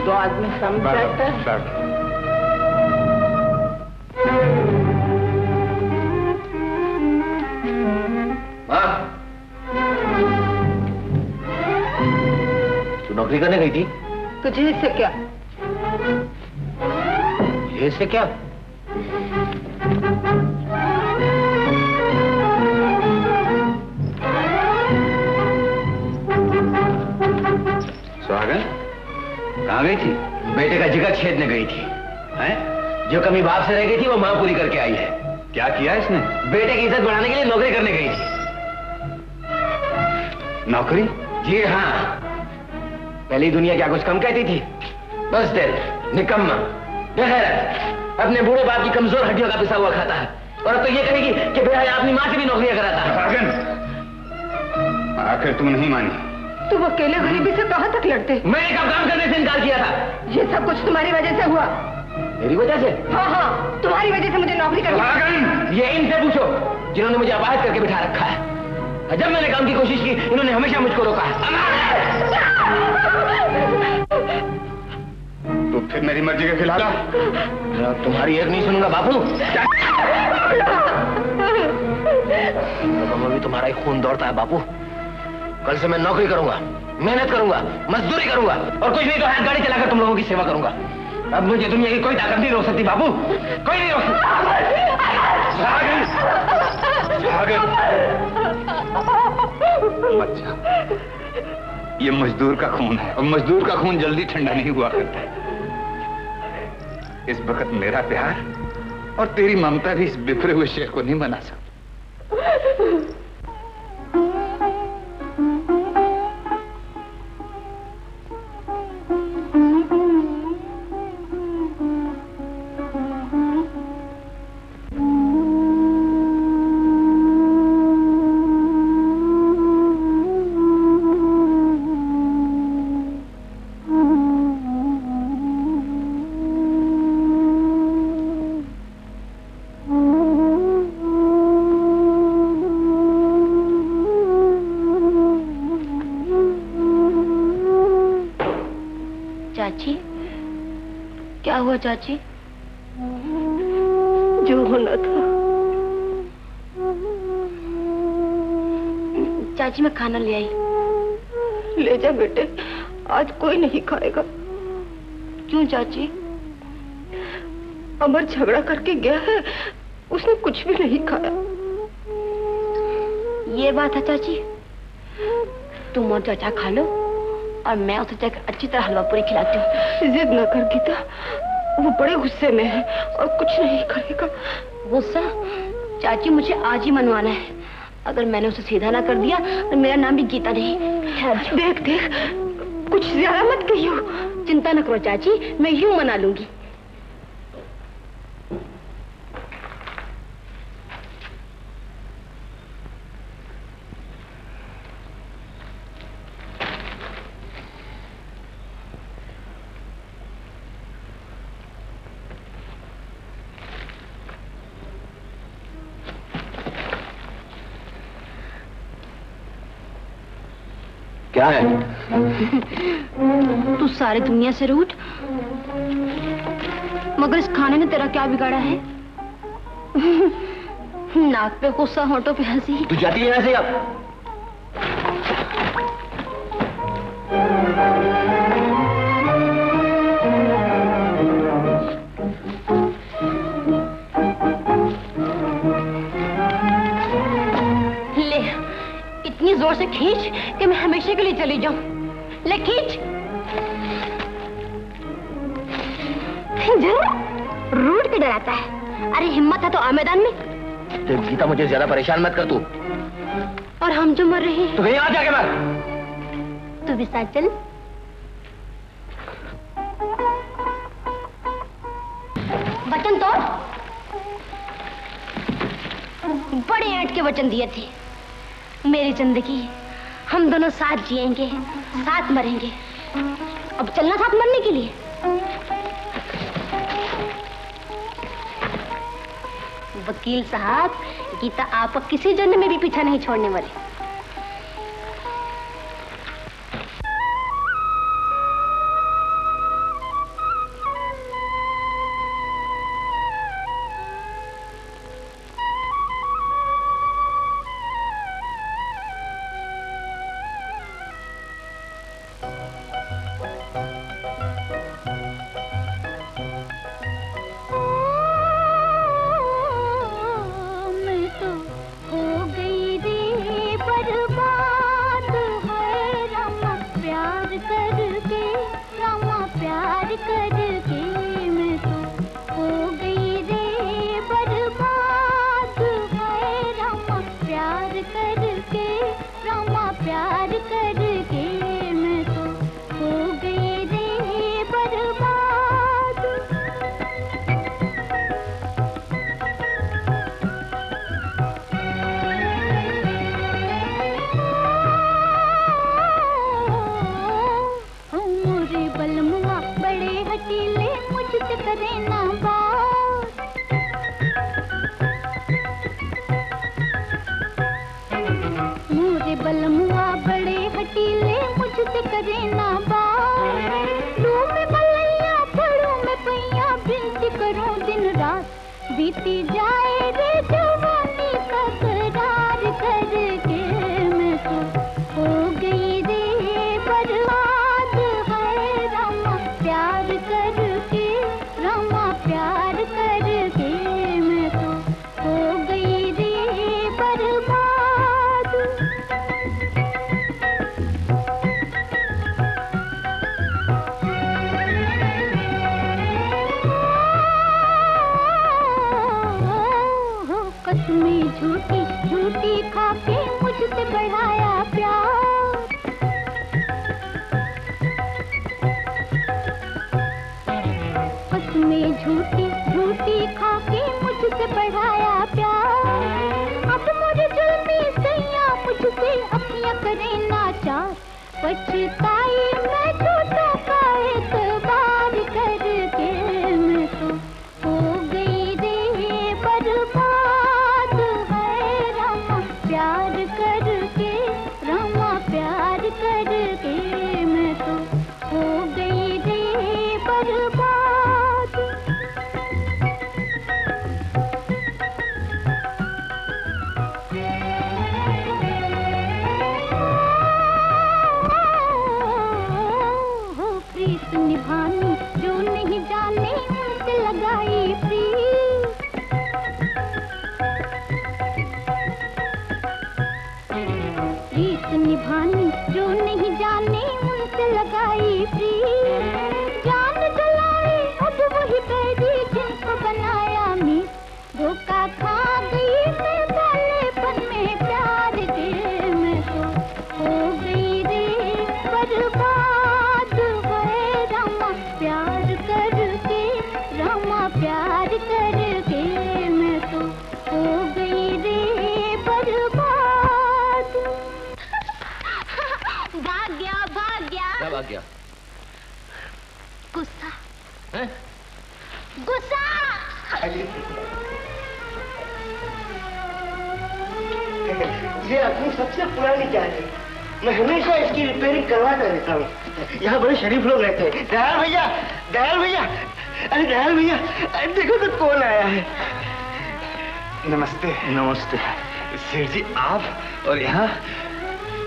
दो आदमी समझाते। नौकरी करने गई थी। तुझे इससे क्या? इससे क्या? सुहागन कहाँ गई थी? बेटे का जिगर छेदने गई थी। हैं? जो कमी बाप से रह गई थी वो माँ पूरी करके आई है। क्या किया इसने? बेटे की इज्जत बढ़ाने के लिए नौकरी करने गई थी। नौकरी? जी हाँ। पहली दुनिया क्या कुछ कम कहती थी? बस दिल, निकम्मा, बेगैरत, अपने बूढ़े बाप की कमजोर हड्डियों का पिसा हुआ खाता है। और अब तो ये कहेगी कि बेहया अपनी माँ से भी नौकरियां कराता है। सुहागन, आखिर तुम नहीं मानी। तुम अकेले गरीबी से कहाँ तक लड़ते? मैंने कब काम करने से इनकार किया था? ये सब कुछ तुम्हारी वजह से हुआ। मेरी वजह से? हाँ हाँ, तुम्हारी वजह से मुझे नौकरी करनी। ये इनसे पूछो जिन्होंने मुझे अपाहिज करके बिठा रखा है। जब मैंने काम की कोशिश की इन्होंने हमेशा मुझको रोका है। तो फिर मेरी मर्जी के खिलाफ? तुम्हारी एक नहीं सुनूंगा बापू। में भी तुम्हारा ही खून दौड़ता है बापू। कल से मैं नौकरी करूंगा, मेहनत करूंगा, मजदूरी करूंगा और कुछ नहीं तो हाथ गाड़ी चलाकर तुम लोगों की सेवा करूंगा। अब मुझे दुनिया की कोई ताकत नहीं रोक सकती बापू, कोई नहीं रोक सकती। ये मजदूर का खून है और मजदूर का खून जल्दी ठंडा नहीं हुआ करता है। इस वक्त मेरा प्यार और तेरी ममता भी इस बिखरे हुए शेर को नहीं बना सकती। क्या हुआ चाची? जो होना था। चाची मैं खाना ले आई। ले जा बेटे, आज कोई नहीं खाएगा। क्यों चाची? अमर झगड़ा करके गया है, उसने कुछ भी नहीं खाया। ये बात है चाची, तुम और चाचा खा लो और मैं उसे जाकर अच्छी तरह हलवा पूरी खिलाती हूँ। जिद न कर गीता, वो बड़े गुस्से में है और कुछ नहीं करेगा। गुस्सा? चाची मुझे आज ही मनवाना है। अगर मैंने उसे सीधा ना कर दिया तो मेरा नाम भी गीता नहीं। देख देख, कुछ ज्यादा मत कहियो। चिंता न करो चाची, मैं यूं मना लूंगी। क्या है? तू सारी दुनिया से रूठ, मगर इस खाने ने तेरा क्या बिगाड़ा है? नाक पे गुस्सा, होंठों पे हंसी। तू जाती है यहाँ से अब? इतनी जोर से खींच कि मैं हमेशा के लिए चली जाऊं। ले खींच। रूठ के डराता है। अरे हिम्मत है तो आ मैदान में। तो गीता मुझे ज्यादा परेशान मत कर तू। और हम जो मर रहे हैं तो कहीं आ जाके मर। तू भी साथ चल। वचन तोड़। बड़े ऐंठ के वचन दिए थे। मेरी जिंदगी हम दोनों साथ जिएंगे, साथ मरेंगे। अब चलना साथ मरने के लिए। वकील साहब, गीता आप किसी जन्म में भी पीछा नहीं छोड़ने वाले। करे ना बात। मोरे बलमुआ बड़े हटीले मुझसे करे ना बात। लू में मलैया पड़ू में पैया बिनती करूं दिन रात। बीती जाए रे जवानी तकरार करके मैं तो हो गई रे बर्बाद है रामा प्यार करके। रामा प्यार करके मैं तो हो गई रे बर्बाद। कसमें झूठी झूठी खाके मुझसे बढ़ाया प्यार। कसमें झूठी झूठी खाके मुझसे बढ़ाया प्यार। अब मुझे जुल्मी सैया मुझसे अखियां करे नाचार। पछताई मैं झूठों का एतबार करके मैं तो हो गई रे बर्बाद है रामा प्यार करके। रामा प्यार करके मैं तो हो गई रे बर्बाद। प्रीत निभानी जो नहीं जाने उनसे लगाई प्रीत। प्रीत निभानी जो नहीं जाने उनसे लगाई प्रीत। जान जलाए अब वही बैरी जिनको बनाया मीत। धोखा खा गई मैं बालेपन में प्यार के मैं तो हो गई रे बर्बाद है रामा प्यार करके। रामा प्यार करके मैं तो हो गई रे बर्बाद। भाग गया भाग गया। क्या भाग गया? गुस्सा हैं? गुस्सा। ये अपनी सबसे पुरानी कार है। मैं हमेशा इसकी रिपेयरिंग करवाता रहता हूँ। यहाँ बड़े शरीफ लोग रहते हैं। दयाल भैया, दयाल भैया, अरे दयाल भैया, देखो तो कौन आया है। नमस्ते। नमस्ते। सेठ जी आप और यहाँ?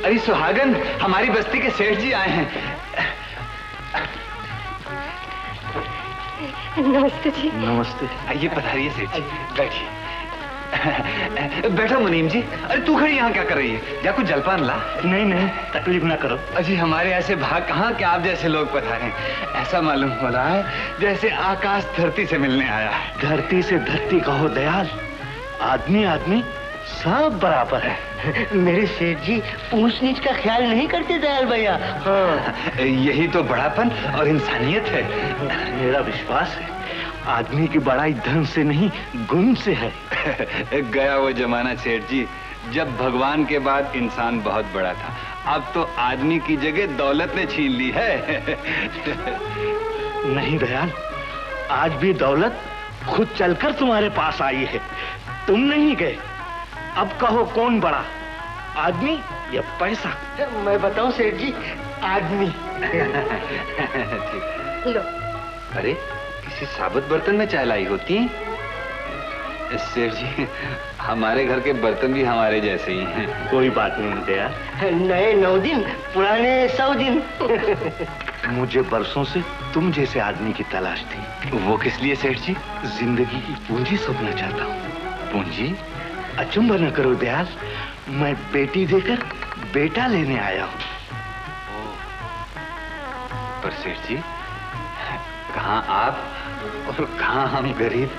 अरे सुहागन, हमारी बस्ती के सेठ जी आए हैं। नमस्ते जी। नमस्ते। आइए पधारिए सेठ जी, बैठिए। बैठो मुनीम जी। अरे तू खड़ी यहाँ क्या कर रही है? जा कुछ जलपान ला। नहीं नहीं, तकलीफ ना करो। अजी हमारे ऐसे भाग कहाँ कि आप जैसे लोग पधारे। ऐसा मालूम हो रहा है जैसे आकाश धरती से मिलने आया है। धरती से धरती कहो दयाल, आदमी आदमी सब बराबर है। मेरे सेठ जी ऊंच नीच का ख्याल नहीं करते दयाल भैया। हाँ। यही तो बड़ापन और इंसानियत है। मेरा विश्वास है आदमी की बड़ाई धन से नहीं गुण से है। गया वो जमाना सेठ जी जब भगवान के बाद इंसान बहुत बड़ा था। अब तो आदमी की जगह दौलत ने छीन ली है। नहीं दयाल, आज भी दौलत खुद चलकर तुम्हारे पास आई है, तुम नहीं गए। अब कहो कौन बड़ा, आदमी या पैसा? मैं बताऊं सेठ जी, आदमी। लो। अरे किसी साबुत बर्तन में चाय लाई होती है। सेठ जी हमारे घर के बर्तन भी हमारे जैसे ही हैं। कोई बात नहीं दया, नए 9 दिन पुराने 100 दिन। मुझे बरसों से तुम जैसे आदमी की तलाश थी। वो किस लिए सेठ जी? जिंदगी की पूंजी सोचना चाहता हूँ। पूंजी? अचंभा न करो दयाल, मैं बेटी देकर बेटा लेने आया हूँ। पर सेठ जी कहाँ आप और कहाँ हम गरीब।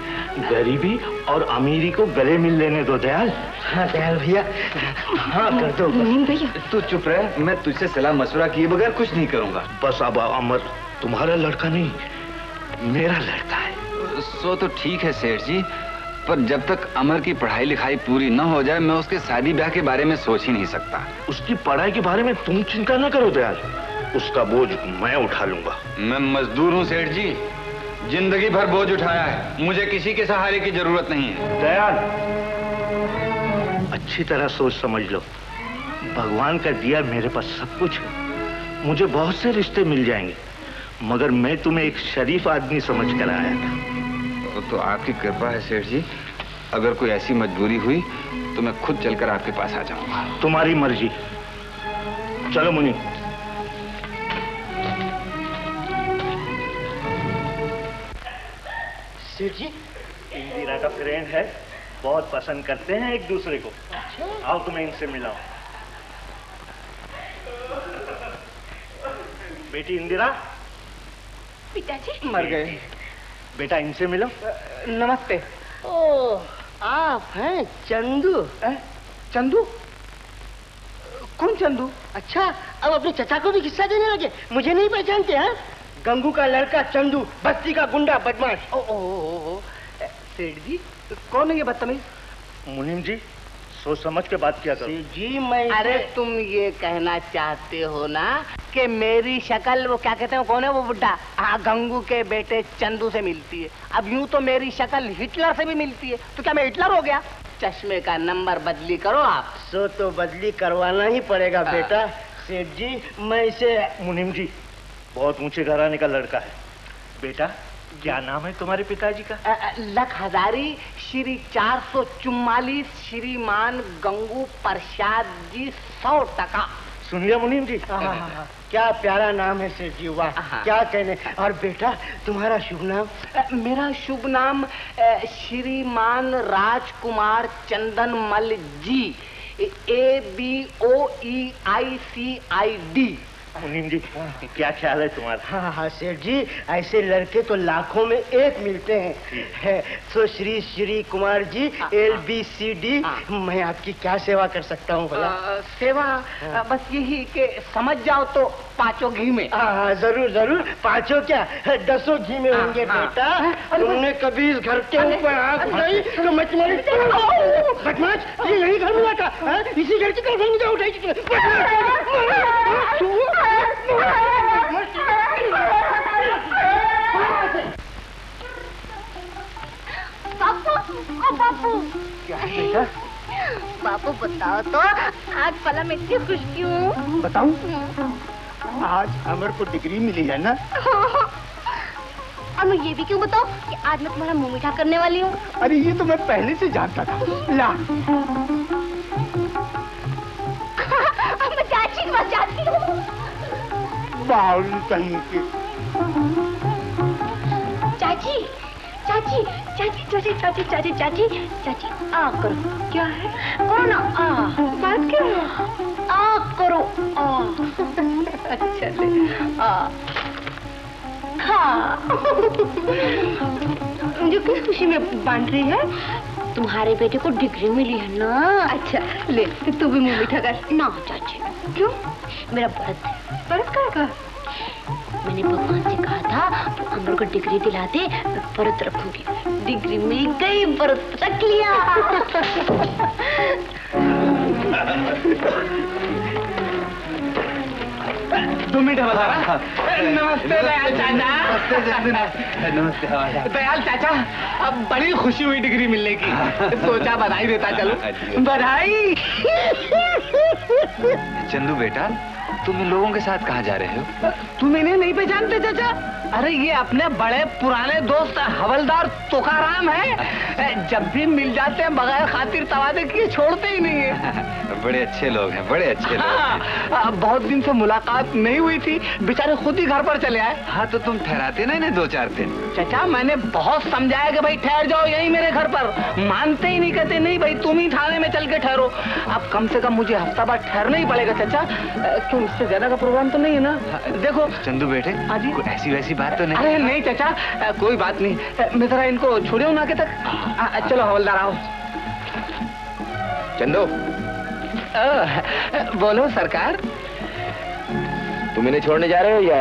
गरीबी और अमीरी को गले मिल लेने दो दयाल। हाँ दयाल भैया, हाँ कर दो। भैया तू चुप रह, मैं तुझसे सलाह मशवरा किए बगैर कुछ नहीं करूंगा। बस अब अमर तुम्हारा लड़का नहीं, मेरा लड़का है। सो तो ठीक है सेठ जी, पर जब तक अमर की पढ़ाई लिखाई पूरी न हो जाए मैं उसके शादी ब्याह के बारे में सोच ही नहीं सकता। उसकी पढ़ाई के बारे में तुम चिंता न करो दयाल, उसका बोझ मैं उठा लूंगा। मैं मजदूर हूँ सेठ जी, जिंदगी भर बोझ उठाया है, मुझे किसी के सहारे की जरूरत नहीं है। दयाल, अच्छी तरह सोच समझ लो, भगवान का दिया मेरे पास सब कुछ है, मुझे बहुत से रिश्ते मिल जाएंगे, मगर मैं तुम्हें एक शरीफ आदमी समझ कर आया था। तो आपकी कृपा है सेठ जी, अगर कोई ऐसी मजबूरी हुई तो मैं खुद चलकर आपके पास आ जाऊंगा। तुम्हारी मर्जी। चलो मुनि। सेठ जी, इंदिरा का फ्रेंड है, बहुत पसंद करते हैं एक दूसरे को। आओ तुम्हें इनसे मिलाओ। बेटी इंदिरा। पिताजी मर गए। बेटा इनसे मिलो। नमस्ते। ओह, आप हैं चंदू? चंदू? कौन चंदू? अच्छा, अब अपने चचा को भी किस्सा देने लगे, मुझे नहीं पहचानते हैं? गंगू का लड़का चंदू, बस्ती का गुंडा बदमाश। सेठ जी, कौन है ये बदतमीज? मुनीम जी, सोच समझ के बात किया करो। जी मैं अरे तुम ये कहना चाहते हो ना कि मेरी शक्ल वो क्या कहते हैं, कौन है वो बुड्ढा, हाँ गंगू के बेटे चंदू से मिलती है। अब यूं तो मेरी शक्ल हिटलर से भी मिलती है, तो क्या मैं हिटलर हो गया? चश्मे का नंबर बदली करो आप। सो तो बदली करवाना ही पड़ेगा बेटा। सेठ जी, मैं इसे मुनीम जी, बहुत ऊंचे घराने का लड़का है। बेटा क्या नाम है तुम्हारे पिताजी का? लख हजारी श्री 444 श्रीमान गंगू प्रसाद जी 100%। सुन लिया मुनीम जी? क्या प्यारा नाम है सेठ जी, वाह क्या कहने। और बेटा तुम्हारा शुभ नाम? मेरा शुभ नाम श्रीमान राजकुमार चंदन मल जी, ABOEICID। मुनीम जी, क्या ख्याल है तुम्हारा? हाँ सेठ जी, ऐसे लड़के तो लाखों में एक मिलते हैं। तो श्री श्री कुमार जी, LBCD, मैं आपकी क्या सेवा कर सकता हूँ भला? सेवा बस यही कि समझ जाओ तो 5 घी में। हाँ जरूर जरूर, 5 क्या 10 घी में होंगे बेटा। तुमने कभी इस घर के ऊपर आंख उठाई तो मैं तुम्हारी बदमाश, ये यही घर मिला था, इसी घर की तरफ मुझे उठाई। बापू, क्या बेटा? बापू बताओ तो, आज भला मैं इतनी खुश क्यों? बताऊं? आज अमर को डिग्री मिली है ना? और मैं ये भी क्यों बताऊं कि आज मैं तुम्हारा मुंह मीठा करने वाली हूँ? अरे ये तो मैं पहले से जानता था। ला मैं चाची के पास जाती हूँ। चाची चाची चाची चाची चाची चाची चाची चाची आ करो। क्या है? करो ना आ। बात क्या है? आ करो आ। अच्छा आ। हाँ। मुझे किस खुशी में बांध रही है? तुम्हारे बेटे को डिग्री मिली है ना? अच्छा ले, तू भी मुंह मीठा कर। ना चाची। क्यों? मेरा व्रत है। व्रत का? मैंने भगवान से कहा था कि अमर को डिग्री दिला दे, मैं व्रत रखूंगी। डिग्री मिल गई, व्रत रख लिया। तुम मीठा बता रहा। नमस्ते दयाल चाचा। नमस्ते दयाल चाचा, अब बड़ी खुशी हुई डिग्री मिलने की, सोचा बधाई देता चलो। बधाई। चंदू बेटा, तुम इन लोगों के साथ कहाँ जा रहे हो? तुम इन्हें नहीं पहचानते चाचा? अरे ये अपने बड़े पुराने दोस्त हवलदार तुकाराम है, जब भी मिल जाते हैं बगैर खातिर तवादे किए छोड़ते ही नहीं है। बड़े अच्छे लोग हैं, बड़े अच्छे लोग हैं। बहुत दिन से मुलाकात नहीं हुई थी, बेचारे खुद ही घर पर चले आए। हाँ तो तुम ठहराते ना इन्हें 2-4 दिन। चाचा मैंने बहुत समझाया कि भाई ठहर जाओ यहीं मेरे घर पर, मानते ही नहीं, कहते नहीं भाई तुम ही थाने में चल के ठहरो। अब कम से कम मुझे हफ्ता बाद ठहरना ही पड़ेगा चाचा, क्यों इससे ज्यादा का प्रोग्राम तो नहीं है ना? देखो चंदू बेटे, कोई ऐसी वैसी बात तो नहीं? अरे नहीं चाचा, कोई बात नहीं, मैं जरा इनको छोड़े हूँ ना आगे तक। चलो हवलदार आओ। चंदू, बोलो सरकार। तुम इन्हें छोड़ने जा रहे हो या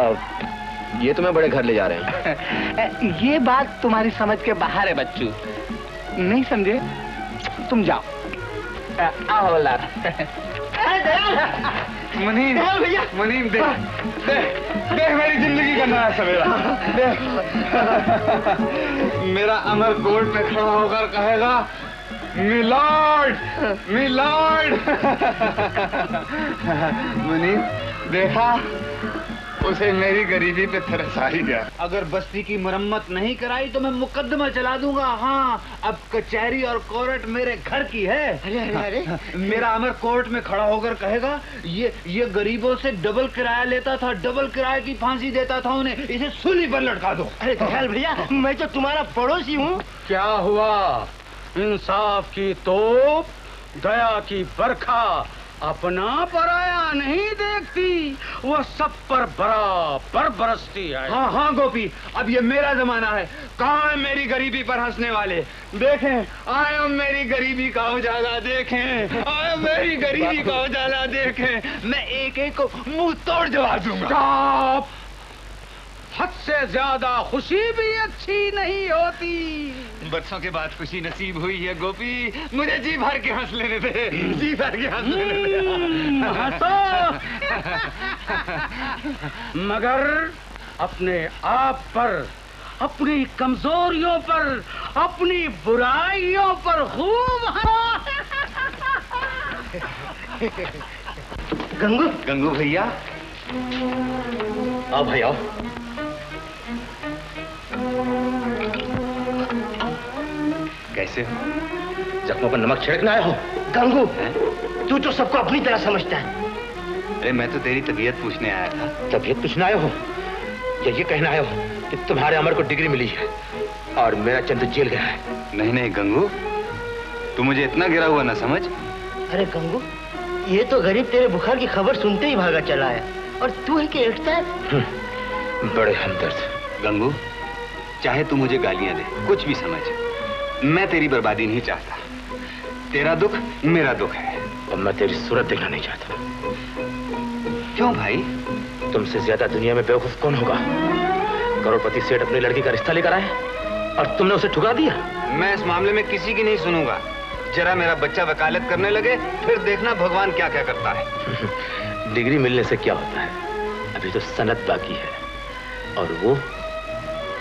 ये तुम्हें बड़े घर ले जा रहे हैं? ये बात तुम्हारी समझ के बाहर है बच्चू, नहीं समझे? तुम जाओ। आओ हवलदार। मुनीम दयाल भैया मुनीम देख देख मेरी जिंदगी का नया सवेरा देख मेरा अमर कोर्ट में खड़ा होकर कहेगा मिलॉर्ड मिलॉर्ड मुनीम देखा उसे मेरी गरीबी पे तरस आ ही गया। अगर बस्ती की मरम्मत नहीं कराई तो मैं मुकदमा चला दूंगा। हाँ अब कचहरी और कोर्ट मेरे घर की है। अरे अरे अरे मेरा अमर कोर्ट में खड़ा होकर कहेगा ये गरीबों से डबल किराया लेता था, डबल किराए की फांसी देता था उन्हें, इसे सूली पर लटका दो। अरे दयाल भैया मैं तो तुम्हारा पड़ोसी हूँ। क्या हुआ? इंसाफ की तोप, दया की बरखा अपना पराया नहीं देखती, वो सब पर बराबर बरसती है। हाँ हाँ गोपी, अब ये मेरा जमाना है। कहाँ है मेरी गरीबी पर हंसने वाले? देखें आए मेरी गरीबी का उजाला देखें, आए मेरी गरीबी का उजाला देखें। मैं एक एक को मुंह तोड़ जवाब दूंगा। हद से ज्यादा खुशी भी अच्छी नहीं होती। बरसों के बाद खुशी नसीब हुई है गोपी, मुझे जी भर के हंस लेने दे, जी भर के हंस लेने दे। मगर अपने आप पर, अपनी कमजोरियों पर, अपनी बुराइयों पर खूब गंगू भैया आओ भाई आओ। कैसे हो? जख्मों पर नमक छिड़कने आया हो? गंगू तू तो सबको अपनी तरह समझता है। अरे मैं तो तेरी तबीयत पूछने आया था। तबीयत पूछने आए हो या ये कहना आए हो कि तुम्हारे अमर को डिग्री मिली है और मेरा चंद जेल गया है? नहीं नहीं गंगू, तू मुझे इतना गिरा हुआ ना समझ। अरे गंगू ये तो गरीब तेरे बुखार की खबर सुनते ही भागा चला है और तू है कि एकता है। बड़े हमदर्द। गंगू चाहे तू मुझे गालियां दे, कुछ भी समझ, मैं तेरी बर्बादी नहीं चाहता। तेरा दुख मेरा दुख है और मैं तेरी सूरत देखना नहीं चाहता। क्यों भाई? तुमसे ज्यादा दुनिया में बेवकूफ कौन होगा? करोड़पति सेठ अपनी लड़की का रिश्ता लेकर आए और तुमने उसे ठुकरा दिया। मैं इस मामले में किसी की नहीं सुनूंगा। जरा मेरा बच्चा वकालत करने लगे फिर देखना भगवान क्या क्या करता है। डिग्री मिलने से क्या होता है? अभी तो सनद बाकी है और वो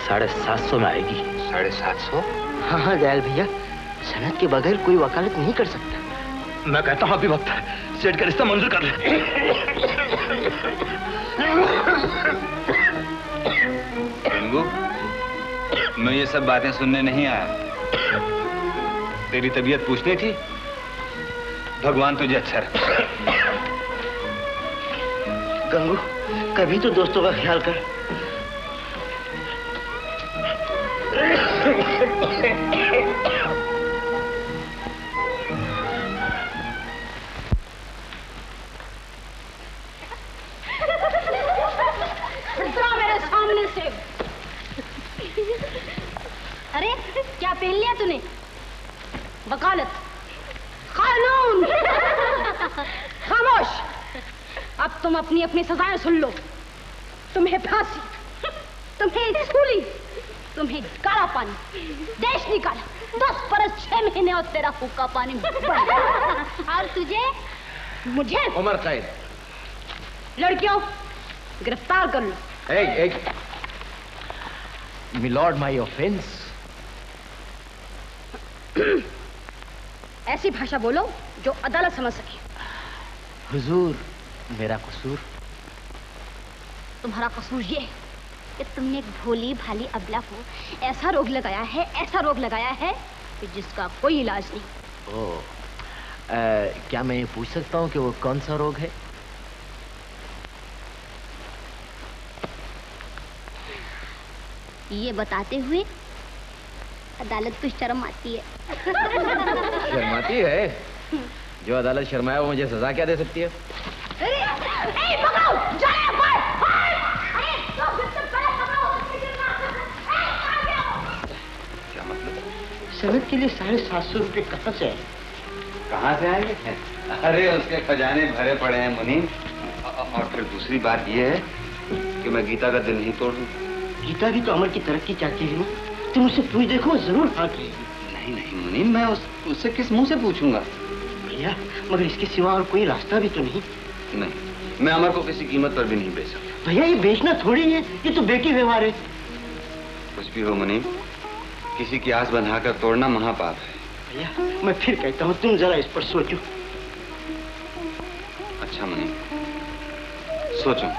750 में आएगी। 750? हाँ हाँ दयाल भैया, सनद के बगैर कोई वकालत नहीं कर सकता। मैं कहता हूँ अभी वक्त है, सेठ का रिश्ता मंजूर कर ले। गंगू मैं ये सब बातें सुनने नहीं आया, तेरी तबीयत पूछनी थी। भगवान तुझे अच्छा रखे। गंगू कभी तो दोस्तों का ख्याल कर। मेरे सामने से। अरे क्या पहन लिया तूने? वकालत, कानून। खामोश। अब तुम अपनी अपनी सजाएं सुन लो। तुम्हें फांसी, तुम्हें सूली, तुम्हें काला पानी, देश निकाला, 10 बरस 6 महीने और तेरा हुक्का पानी में। और तुझे मुझे उमर कैद। लड़कियों गिरफ्तार कर लो। Milord my offence. ऐसी भाषा बोलो जो अदालत समझ सके। हुजूर मेरा कसूर। तुम्हारा कसूर ये कि तुमने एक भोली भाली अबला को ऐसा रोग लगाया है, ऐसा रोग लगाया है कि जिसका कोई इलाज नहीं। ओह, क्या मैं ये पूछ सकता हूँ कि वो कौन सा रोग है? ये बताते हुए अदालत को शर्म आती है। शर्माती है? जो अदालत शर्माया वो मुझे सजा क्या दे सकती है? पकड़ो, जाए पर। क्या मतलब? सनद के लिए 750 रुपये कहाँ से आए? कहाँ से आएंगे? अरे उसके खजाने भरे पड़े हैं मुनीम। और फिर दूसरी बात यह है कि मैं गीता का दिल नहीं तोड़ दूं। गीता भी तो अमर की तरक्की चाहती है ना। तुम उसे पूछ देखो, जरूर हाथ रहेगी। नहीं नहीं मुनीम, मैं उससे किस मुंह से पूछूंगा? भैया मगर इसके सिवा और कोई रास्ता भी तो नहीं। नहीं, मैं अमर को किसी कीमत पर भी नहीं बेच सकता। भैया ये बेचना थोड़ी है, ये तो बेटी व्यवहार है। कुछ भी हो मुनीम, किसी की आस बंधाकर तोड़ना महापाप है। भैया मैं फिर कहता हूँ तुम जरा इस पर सोचो। अच्छा मुनीम, सोचो।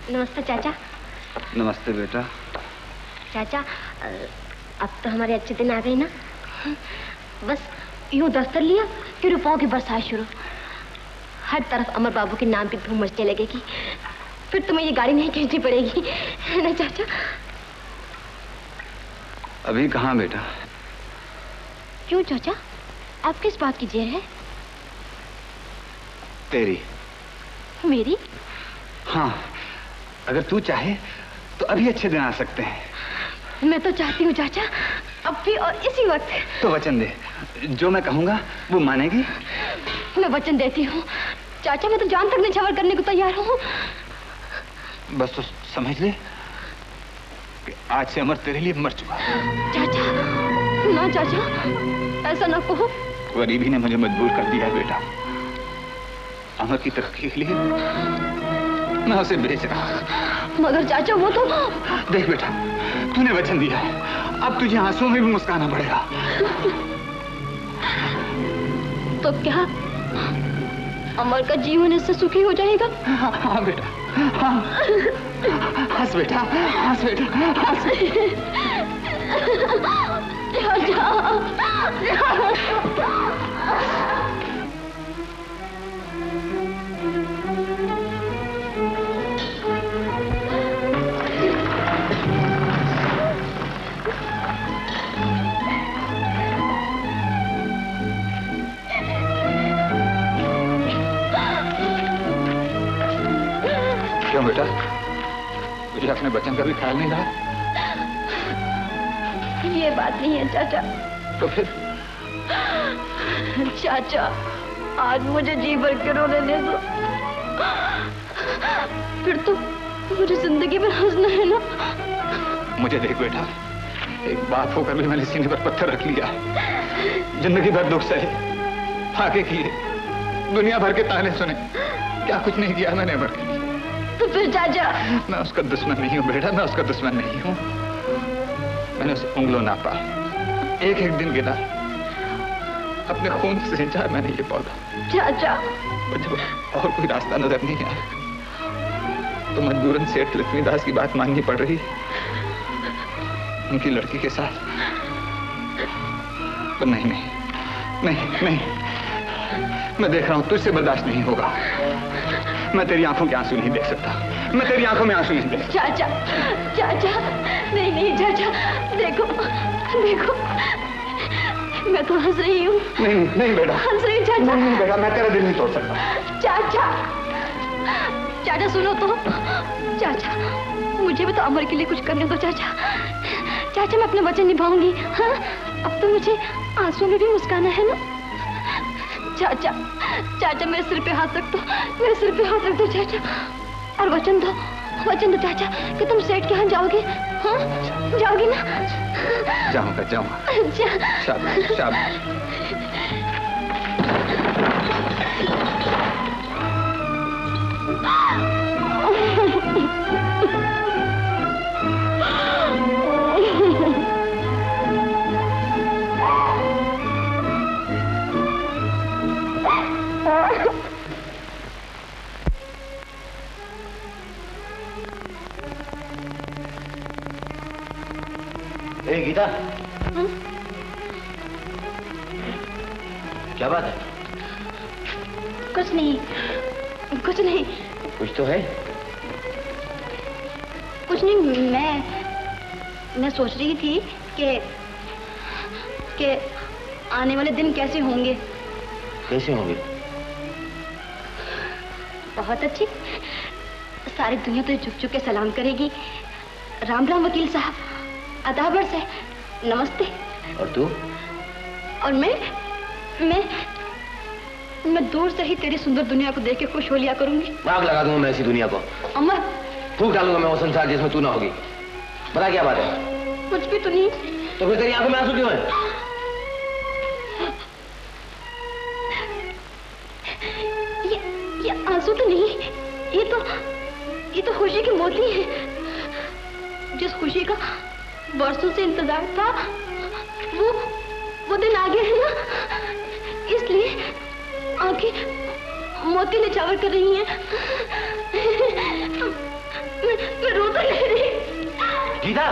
नमस्ते चाचा। नमस्ते बेटा। चाचा अब तो हमारे अच्छे दिन आ गए ना। बस यूं दफ्तर लिया कि रुपयों की बरसात शुरू। हर तरफ अमर बाबू के नाम की धूम मचने लगेगी। फिर तुम्हें ये गाड़ी नहीं खींचनी पड़ेगी, है ना चाचा? अभी कहाँ बेटा? क्यों चाचा, आप किस बात की जेर है? तेरी। मेरी? हाँ, अगर तू चाहे तो अभी अच्छे दिन आ सकते हैं। मैं तो चाहती हूँ चाचा, अब भी और इसी वक्त। तो वचन दे, जो मैं कहूँगा वो मानेगी? मैं वचन देती हूँ चाचा, मैं तो जान तक निछावर करने को तैयार हूँ। बस तो समझ ले कि आज से अमर तेरे लिए मर चुका। चाचा ना चाचा, ऐसा ना कहो। गरीबी ने मुझे मजबूर कर दिया बेटा। अमर की तरक्की के लिए मैं उसे बेच रहा। मगर चाचा वो तो। देख बेटा, तूने वचन दिया है, अब तुझे आंसुओं में भी मुस्कुराना पड़ेगा। तो क्या अमर का जीवन इससे सुखी हो जाएगा? हाँ बेटा, हाँ। हंस बेटा, हंस बेटा, हंस। क्यों बेटा, तुझे अपने बच्चन का भी ख्याल नहीं रहा? ये बात नहीं है चाचा। तो फिर? चाचा आज मुझे जी भर के रोने दे दो, फिर तो मुझे जिंदगी में हंसना है ना। मुझे देख बेटा, एक बाप होकर भी मैंने सीने पर पत्थर रख लिया। जिंदगी भर दुख सहे, फाके किए, दुनिया भर के ताने सुने, क्या कुछ नहीं किया मैंने अमर के लिए। तो फिर चाचा? मैं उसका दुश्मन नहीं हूँ बेटा, मैं उसका दुश्मन नहीं हूँ। मैंने उसे उंगलों नापा, एक एक दिन गिना, अपने खून से सिंचा मैंने ये पौधा। चाचा जब और कोई रास्ता नजर नहीं आया तो मजबूरन सेठ लक्ष्मीदास की बात माननी पड़ रही, उनकी लड़की के साथ। पर नहीं नहीं नहीं नहीं, मैं देख रहा हूं तुझसे बर्दाश्त नहीं होगा। मैं तेरी आंखों के आंसू नहीं देख सकता, मैं तेरी आंखों में आंसू नहीं देख सकता। चाचा चाचा, नहीं नहीं चाचा, देखो देखो, मैं तो हंस रही हूँ। नहीं नहीं बेटा, हंस रही चाचा। नहीं बेटा, मैं तेरा दिल नहीं तोड़ सकता। चाचा चाचा सुनो तो, चाचा मुझे भी तो अमर के लिए कुछ करने दो चाचा। चाचा मैं अपने वचन निभाऊंगी। हाँ, अब तो मुझे आंसू में भी मुस्काना है ना। चाचा चाचा मेरे सिर पे हाथ रख दो, मेरे सिर पे हाथ रख दो चाचा, और वचन दो चाचा कि तुम सेठ के यहाँ जाओगे। हाँ जाओगी ना? जाऊंगा जाऊंगा। शाबाश शाबाश। गीता, क्या बात है? कुछ नहीं, कुछ नहीं। कुछ तो है। कुछ नहीं, मैं सोच रही थी कि आने वाले दिन कैसे होंगे। कैसे होंगे? बहुत अच्छे। सारी दुनिया तो झुक झुक के सलाम करेगी। राम राम वकील साहब, अदाबर से नमस्ते। और तू? और मैं दूर से ही तेरी सुंदर दुनिया को देख के खुश हो लिया करूंगी। आग लगा दूंगा मैं ऐसी दुनिया को। अमर, फूंक डालूंगा मैं वो संसार जिसमें तू ना होगी। बता क्या बात है? कुछ भी तो नहीं। तो फिर तेरी आंखों में आंसू क्यों है? ये आंसू तो नहीं, ये तो खुशी के मोती हैं। जिस खुशी का बरसों से इंतजार था, वो दिन आ गया है ना, इसलिए आंखें मोती निछावर कर रही हैं। मैं रो तो नहीं रही। गीता,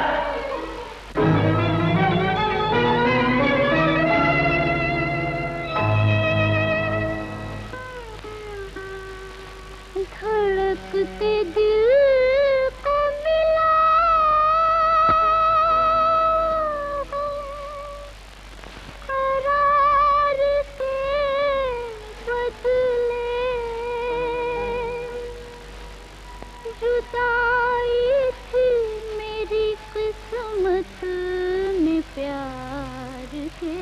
धड़कते दिल को मिला करार के बदले, जुदाई थी मेरी किस्मत में प्यार के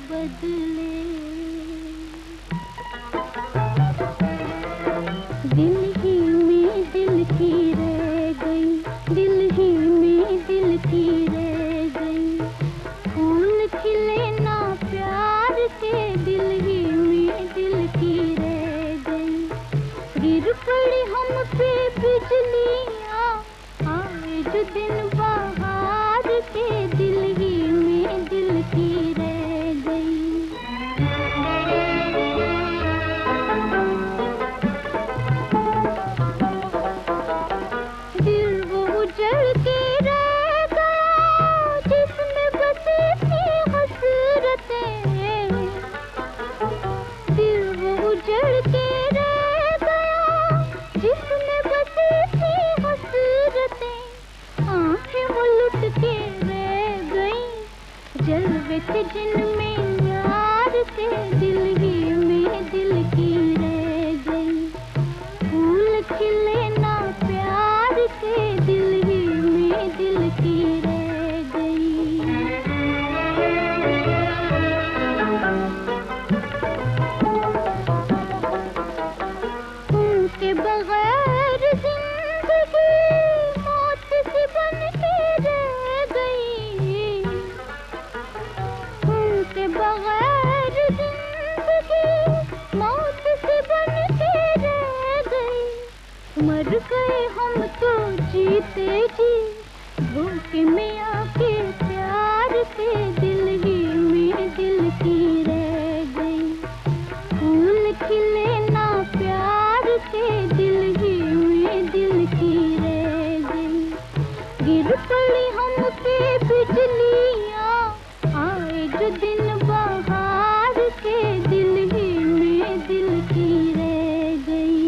बदले। दिल ही में दिल की रह गई, दिल ही में दिल की रह गई, फूल खिले ना प्यार के, दिल ही में दिल की रह गई। गिर पड़ी हम पे बिजलियां, आए जो दिन बाहर के, दिल ही में दिल की रह गई। जलवे थे जिनमें यार के, दिल ही में दिल की रह गई, फूल खिले ना प्यार के, दिल ही में दिल की रह गई। उनके बगैर जिंदगी मौत सी बन के रह गई, के बगैर जिंदगी मौत से बन के रह गई। मर गए हम तो जीते जी, धोखे में आके प्यार के, दिल ही में दिल की रह गई, फूल खिले ना प्यार के, दिल ही में दिल की रह गई। गिर पड़ी हम पे बिजलियां, आए जो दिन बाहर के, दिल ही में दिल की रह गई।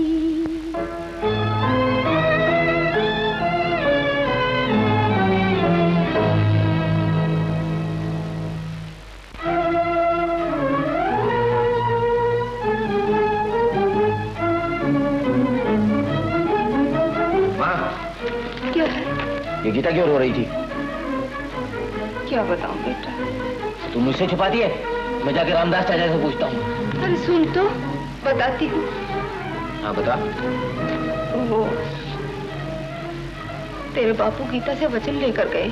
माँ, क्या है? ये गीता क्यों रो रही थी? क्या बताऊं बेटा? तुम मुझसे छुपाती है? मैं जाके रामदास चाचा से पूछता हूँ। अरे सुन तो, बताती हूँ। हाँ बता। वो तेरे बापू गीता से वचन लेकर गए।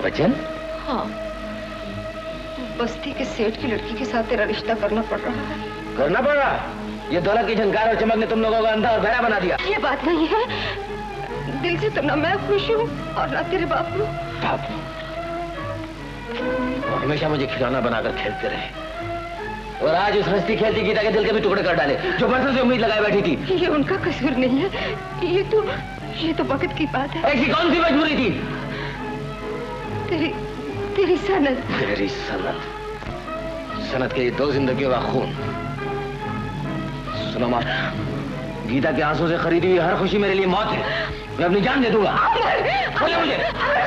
वचन? हाँ, बस्ती के सेठ की लड़की के साथ तेरा रिश्ता करना पड़ रहा है। करना पड़ रहा? ये दौलत की झंकार और चमक ने तुम लोगों को अंधा और बहरा बना दिया। ये बात नहीं है, दिल से तो ना मैं खुश हूँ और ना तेरे बापू। बापू वो हमेशा मुझे खिलौना बनाकर खेलते रहे, और आज उस हंसती खेलती गीता के दिल के भी टुकड़े कर डाले, जो बरसों से उम्मीद लगाए बैठी थी। ये उनका कसूर नहीं है, ये तो वक्त की बात है। ऐसी कौन सी मजबूरी थी? तेरी सनत। तेरी सनत, सनत के ये 2 जिंदगियों का खून। सुनो माँ, गीता के आंसू से खरीदी हुई हर खुशी मेरे लिए मौत है। मैं अपनी जान दे दूंगा। बोले मुझे।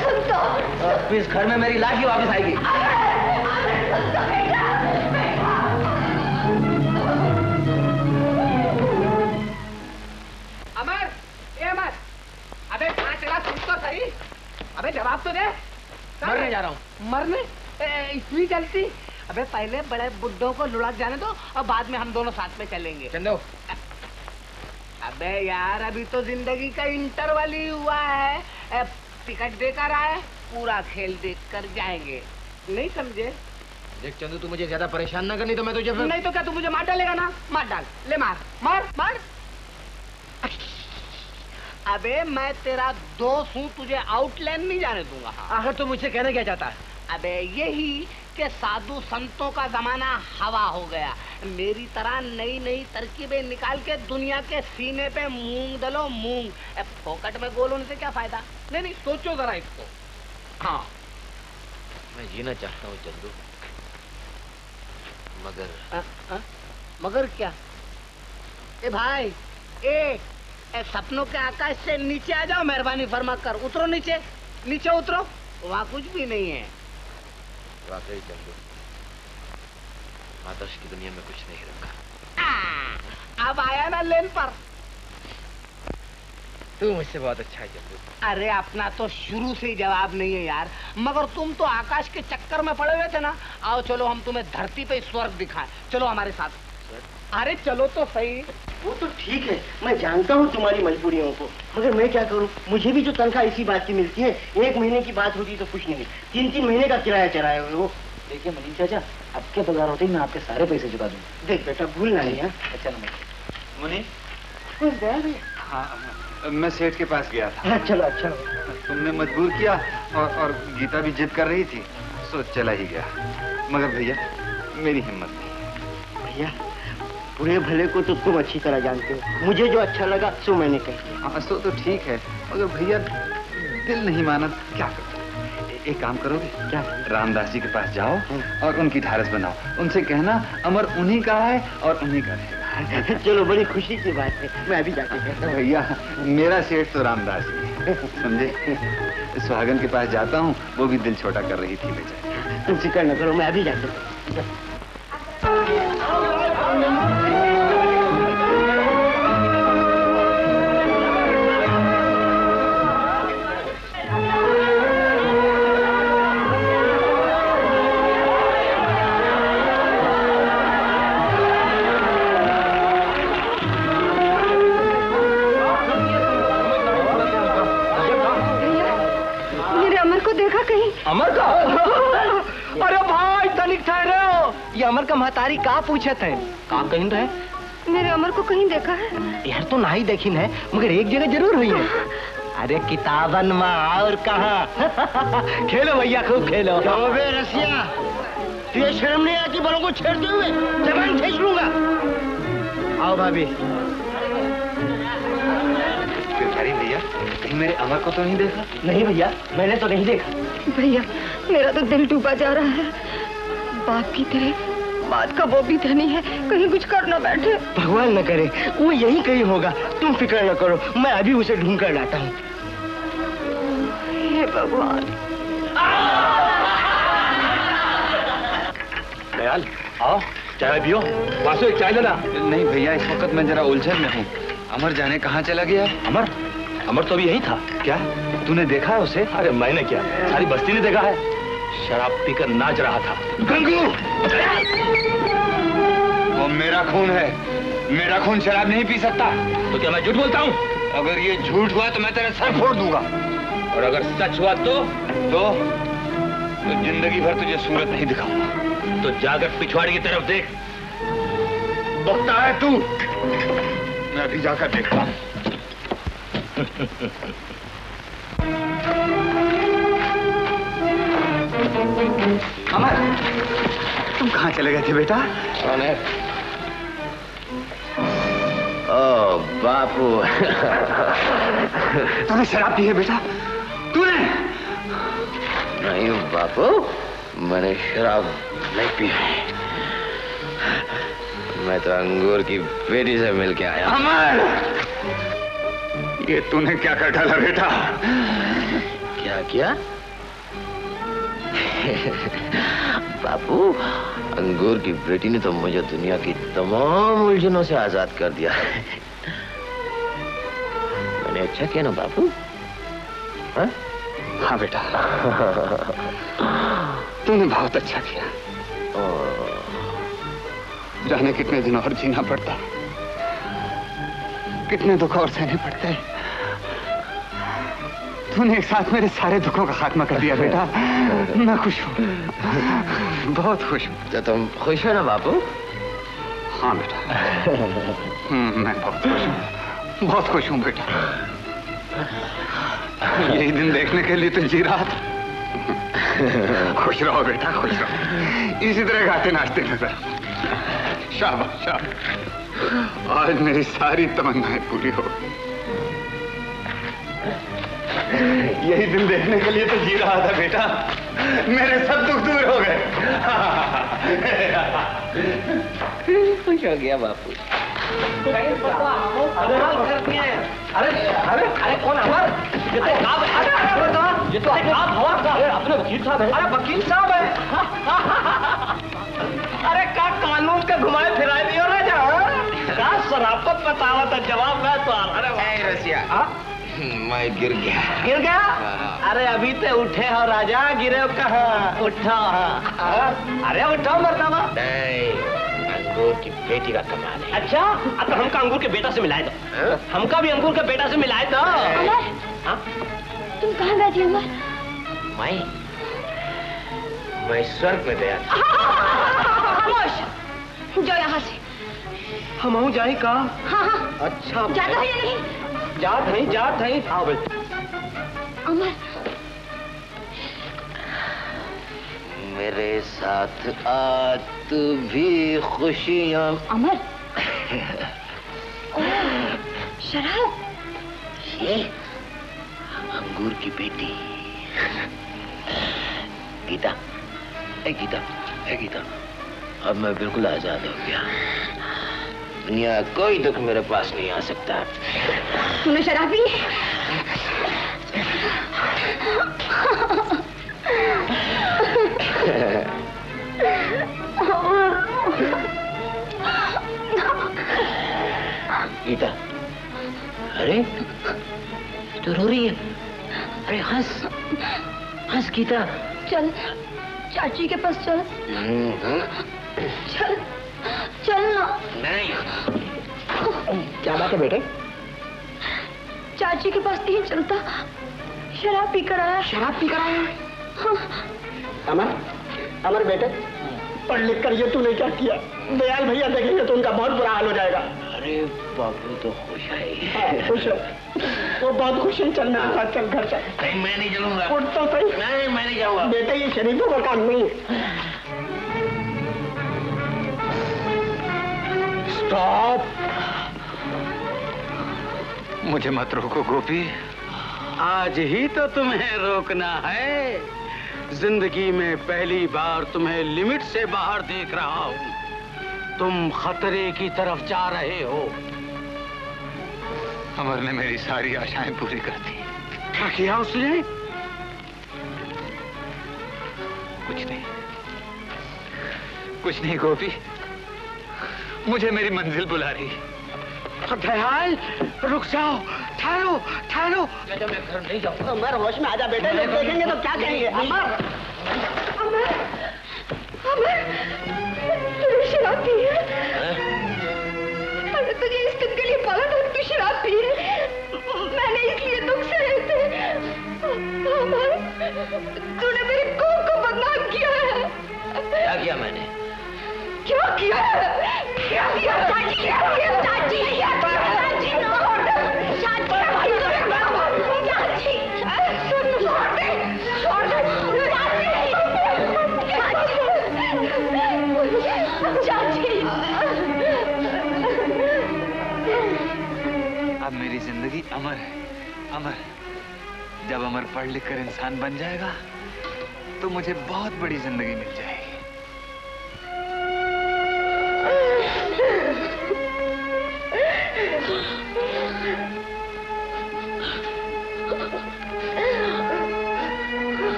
सुन तो। इस घर में मेरी लाश ही वापस आएगी। अमर, ए अमर, अबे कहाँ चला? सुन तो सही। अबे जवाब तो दे। मरने जा रहा हूँ। मरने? इतनी जल्दी? अबे पहले बड़े बुड्ढों को लुढ़क जाने दो और बाद में हम दोनों साथ में चलेंगे। चंदो। अबे यार अभी तो जिंदगी का इंटरवल ही हुआ है। टिकट देकर आए, पूरा खेल देख कर जाएंगे। नहीं समझे? देख चंदू, तू मुझे ज्यादा परेशान ना करनी तो मैं तुझे फिर... नहीं तो क्या तू मुझे मार डालेगा ना? मार डाल, ले मार मार मार। अबे मैं तेरा दोस्त हूँ, तुझे आउटलाइन नहीं जाने दूंगा। आखिर तू मुझसे कहना क्या चाहता है? अबे यही कि साधु संतों का जमाना हवा हो गया। मेरी तरह नई नई तरकीबें निकाल के दुनिया के सीने पे मूंग दलो मूंग। फोकट में गोल होने से क्या फायदा? नहीं सोचो जरा इसको। हाँ, मैं जीना चाहता हूँ चंदू, मगर मगर क्या? ए भाई, ए सपनों के आकाश से नीचे आ जाओ, मेहरबानी फरमा कर। उतरो नीचे, नीचे उतरो, वहाँ कुछ भी नहीं है। वाकई चंदू, आदर्श की दुनिया में कुछ नहीं रखा। अब आया ना लेन पर। तू मुझसे बहुत अच्छा है चंदू। अरे अपना तो शुरू से ही जवाब नहीं है यार, मगर तुम तो आकाश के चक्कर में पड़े हुए थे ना। आओ चलो हम तुम्हें धरती पे स्वर्ग दिखाएं। चलो हमारे साथ। अरे चलो तो सही। वो तो ठीक है, मैं जानता हूँ तुम्हारी मजबूरियों को, मगर मैं क्या करूँ? मुझे भी तो तनख्वाह इसी बात की मिलती है। 1 महीने की बात होती तो कुछ नहीं, 3-3 महीने का किराया चढ़ाए हुए हो। देखिए मलिक चाचा, आपके पगार होते ही मैं आपके सारे पैसे चुका दूँ। देख बेटा, भूलना नहीं है। अच्छा नमस्ते। मुनि, कुछ गया? हाँ, मैं सेठ के पास गया था। चलो अच्छा। तुमने मजबूर किया और गीता भी जिद कर रही थी, सो चला ही गया। मगर भैया, मेरी हिम्मत नहीं। भैया, पूरे भले को तो तुम अच्छी तरह जानते हो। मुझे जो अच्छा लगा सो मैंने कह दिया। हाँ, सो तो ठीक है, मगर भैया दिल नहीं माना, क्या करो? एक काम करोगे क्या? रामदास जी के पास जाओ और उनकी ढारस बनाओ। उनसे कहना अमर उन्हीं का है और उन्हीं का रहेगा। चलो, बड़ी खुशी की बात है, मैं अभी जाके कहता हूँ। भैया, मेरा सेठ तो रामदास जी, समझे? सुहागन के पास जाता हूँ, वो भी दिल छोटा कर रही थी ले जाए। तुम फिक्र न करो, मैं अभी जाके। अमर का? अरे भाई तनिक ठहरे हो, ये अमर का महतारी कहाँ पूछे थे? कहाँ कहीं रहे? मेरे अमर को कहीं देखा है? यार तो ना ही देखी है, मगर एक जगह जरूर हुई है। अरे किताबन में और कहाँ। खेलो भैया, खूब खेलो। बे रसिया, तुझे शर्म नहीं आती बड़ों को छेड़ते हुए? जबान खींच लूंगा। आओ भाभी। भैया, कहीं मेरे अमर को तो नहीं देखा? नहीं भैया, मैंने तो नहीं देखा। भैया, मेरा तो दिल डूबा जा रहा है। बाप की तरह बात का वो भी धनी है, कहीं कुछ कर ना बैठे। भगवान न करे, वो यही कहीं होगा। तुम फिक्र न करो, मैं अभी उसे ढूंढ कर लाता हूँ। हे भगवान। दयाल, आओ चाय पियो। वासु, एक चाय लेना। नहीं भैया, इस वक्त मैं जरा उलझन में हूँ। अमर जाने कहाँ चला गया? अमर? अमर तो अभी यही था। क्या तूने देखा है उसे? अरे मैंने क्या, सारी बस्ती ने देखा है। शराब पीकर नाच रहा था। गंगू, वो मेरा खून है, मेरा खून शराब नहीं पी सकता। तो क्या मैं झूठ बोलता हूँ? अगर ये झूठ हुआ तो मैं तेरा सर फोड़ दूंगा। और अगर सच हुआ तो जिंदगी भर तुझे सूरत नहीं दिखाऊंगा। तो जाकर पिछवाड़ी की तरफ देख। बकता है तू? मैं अभी जाकर देखता हूँ। अमर, तुम कहाँ चले गए थे बेटा? कौन है? ओ बापू। तूने शराब पी है बेटा? तूने? नहीं बापू, मैंने शराब नहीं पी है। मैं तो अंगूर की बेटी से मिलके आया। अमर, ये तूने क्या कर डाला बेटा? क्या किया? बापू, अंगूर की बेटी ने तो मुझे दुनिया की तमाम उलझनों से आजाद कर दिया। मैंने अच्छा किया ना बापू? हाँ? हाँ बेटा, तूने बहुत अच्छा किया। जाने कितने दिन और जीना पड़ता, कितने दुख और सहने पड़ते। तूने एक साथ मेरे सारे दुखों का खात्मा कर दिया बेटा। मैं खुश हूँ, बहुत खुश हूँ। तो तुम खुश हो ना बापू? हाँ बेटा, मैं बहुत खुश हूँ, बहुत खुश हूँ बेटा। यही दिन देखने के लिए तो जी रहा था। खुश रहो बेटा, खुश रहो, इसी तरह गाते नाचते नजर। शाबाश शाबाश, आज मेरी सारी तमन्नाएं पूरी हो गई। यही दिन देखने के लिए तो जी रहा था बेटा, मेरे सब दुख दूर हो गए। खुश हो गया बापू। अरे अरे अरे कौन अमर? ये तो अपने वकील साहब है। अरे वकील साहब है। अरे का कानून के घुमाए फिराए दियो राजा। का शराफत बतावा था, जवाब मैं तो। अरे रसिया, मैं गिर गया। गिर गया? अरे अभी तो उठे हो राजा, गिरे हो कहाँ? उठो। अरे उठो मरतबा। नहीं, अंगूर की बेटी का कमाल है। अच्छा, अब तो हमका अंगूर के बेटा से मिलाए दो। हमका भी अंगूर के बेटा से मिलाए दो। अमर, तुम कहाँ गए थे अमर? मैं स्वर्ग में गया था। खामोश, जाओ यहाँ से। हम जाए का? हाँ हाँ। अच्छा, जाता है या नहीं? जात है। आओ बेटा। अमर, मेरे साथ आ तू भी खुशियां। अमर, शराब। ये अंगूर की बेटी गीता। गीता, अब मैं बिल्कुल आजाद हो गया। दुनिया कोई दुख मेरे पास नहीं आ सकता। तूने शराब पी? गीता, अरे तो रो रही है? अरे हंस गीता। चल, चाची के पास चल। चल ना। नहीं। क्या बात है बेटे? चाची के पास नहीं चलता, शराब पी कर आया। शराब पी कर आया? हाँ। अमर बेटे, पढ़ लिख कर ये तूने क्या किया? दयाल भैया देखेंगे तो उनका बहुत बुरा हाल हो जाएगा। अरे बापू तो खुश है। खुश है, वो बहुत खुश है। चल मेरे साथ, चल घर चल। नहीं, मैं नहीं चलूंगा। उठ तो सही। नहीं, मैं नहीं जाऊंगा। बेटे, ये शरीफों का काम नहीं है। स्टॉप, मुझे मत रोको गोपी। आज ही तो तुम्हें रोकना है। जिंदगी में पहली बार तुम्हें लिमिट से बाहर देख रहा हूं। तुम खतरे की तरफ जा रहे हो। अमर ने मेरी सारी आशाएं पूरी कर दी। क्या किया उसने? कुछ नहीं गोपी, मुझे मेरी मंजिल बुला रही। दयाल, रुक जाओ, ठहरो। मैं घर नहीं जाऊंगा। अमर, होश में आजा बेटे, लोग देखेंगे तो क्या कहेंगे? अमर, तूने शराब पी है? अरे तुझे इस दिन के लिए पाला था, तू शराब पी है। मैंने इसलिए दुख सहे थे। अमर, तूने मेरी कौम को बदनाम किया है। क्या किया मैंने? क्या किया? चाची, अब मेरी जिंदगी अमर है, अमर। जब अमर पढ़ लिख कर इंसान बन जाएगा तो मुझे बहुत बड़ी जिंदगी मिल जाएगी।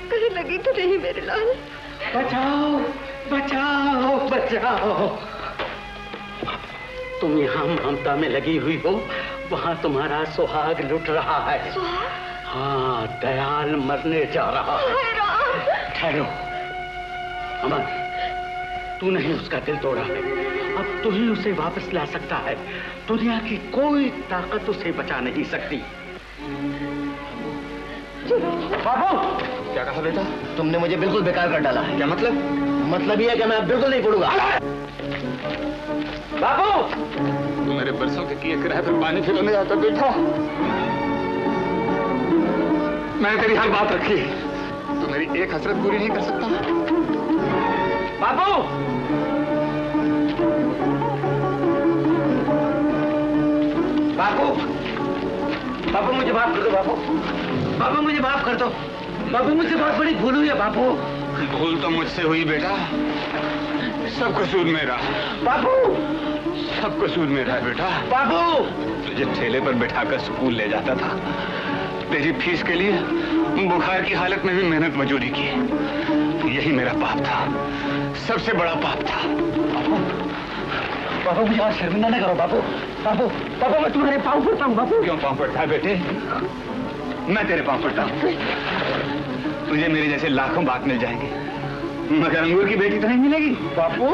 कहीं लगी तो नहीं मेरे लाल? बचाओ बचाओ बचाओ। तुम यहाँ ममता में लगी हुई हो, वहाँ तुम्हारा सुहाग लुट रहा है। हाँ, दयाल मरने जा रहा है। ठहरो अमन, तू नहीं उसका दिल तोड़ा है, अब तू ही उसे वापस ला सकता है। दुनिया की कोई ताकत उसे बचा नहीं सकती। बाबू, क्या कहा बेटा? तुमने मुझे बिल्कुल बेकार कर डाला है। क्या मतलब? मतलब ये है कि मैं अब बिल्कुल नहीं पढ़ूंगा। बाबू, तू मेरे बरसों के किए किराए पर पानी फिरने जाता बेटा। मैंने तेरी हर बात रखी, तू मेरी एक हसरत पूरी नहीं कर सकता। बाबू, बाबू, बाबू मुझे माफ कर दो बाबू। बाबू मुझे माफ कर दो। बाबू मुझसे बहुत बड़ी भूल हुई है बाबू। भूल तो मुझसे हुई बेटा, सब कसूर मेरा। बाबू, सब कसूर मेरा है बेटा। बाबू, तुझे ठेले पर बैठाकर स्कूल ले जाता था, तेरी फीस के लिए बुखार की हालत में भी मेहनत मजूरी की। यही मेरा पाप था, सबसे बड़ा पाप था। बाबू मुझे आज शर्मिंदा न करो बाबू। बाबू, बाबू मैं तुम्हारे पाँव पड़ता हूँ बाबू। क्यों पाँव पड़ता है बेटे? मैं तेरे पाँव पड़ता हूँ। तुझे मेरे जैसे लाखों बात मिल जाएंगे, मगर अंगूर की बेटी तो नहीं मिलेगी। बाबू,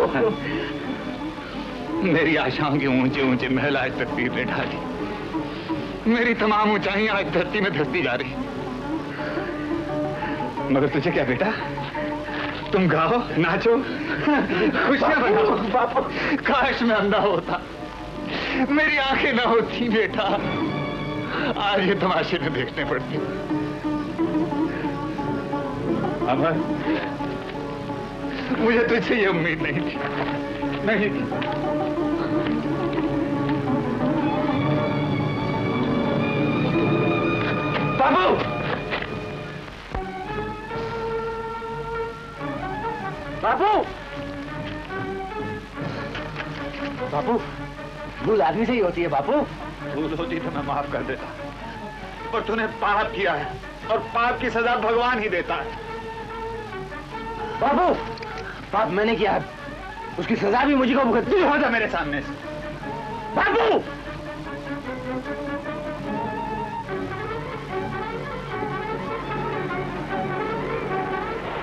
मेरी आशाओं के ऊंचे ऊंचे महल आज तकदीर ने ढा दी। मेरी तमाम ऊंचाइयां आज धरती में धसती जा रही। मगर तुझे क्या बेटा, तुम गाओ, नाचो, खुशियां मनाओ। बापू, काश मैं अंधा होता, मेरी आंखें ना होती बेटा, आज ये तमाशे में देखने पड़ते। अमर, मुझे तुझसे ये उम्मीद नहीं थी, नहीं थी। बाबू, बाबू, बाबू, भूल आदमी से ही होती है बाबू। भूल होती तो मैं माफ कर देता, पर तूने पाप किया है और पाप की सजा भगवान ही देता है। बाबू, पाप मैंने किया है, उसकी सजा भी मुझे को भुगतनी है। हो जा मेरे सामने से। बाबू,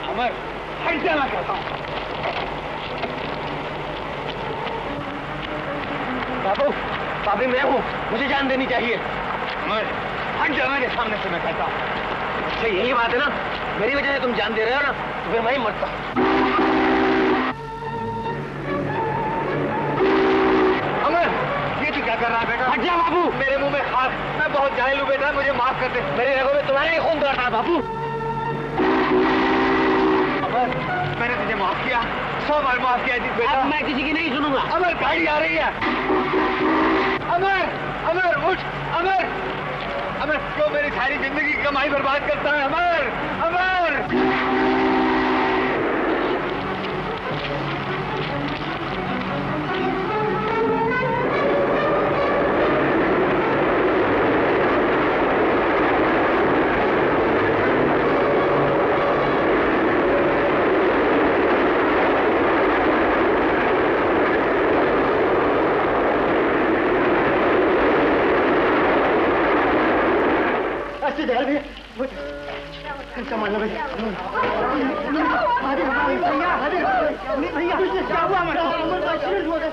अमर, हट जाना कहता हूं। बाबू, पापी मैं हूँ, मुझे जान देनी चाहिए। अमर, हट जाना के सामने से मैं कहता हूँ। अच्छा यही बात है ना, मेरी वजह से तुम जान दे रहे हो ना, तो फिर मैं ही मरता। अमर, ये तू क्या कर रहा है बेटा? हट जा बाबू। मेरे मुंह में खास, मैं बहुत जाहिल हूँ बेटा, मुझे माफ कर दे। मेरे रगों में तुम्हारा ही खून दौड़ता है बाबू। अमर, मैंने तुझे माफ किया, 100 बार माफ किया जी बेटा। अब मैं किसी की नहीं सुनूंगा। अमर, गाड़ी आ रही है। अमर, अमर उठ, अमर, अमर क्यों मेरी सारी जिंदगी की कमाई बर्बाद करता है? अमर, अमर। संभालना भैया। भैया क्या हुआ? एक्सीडेंट हो गया।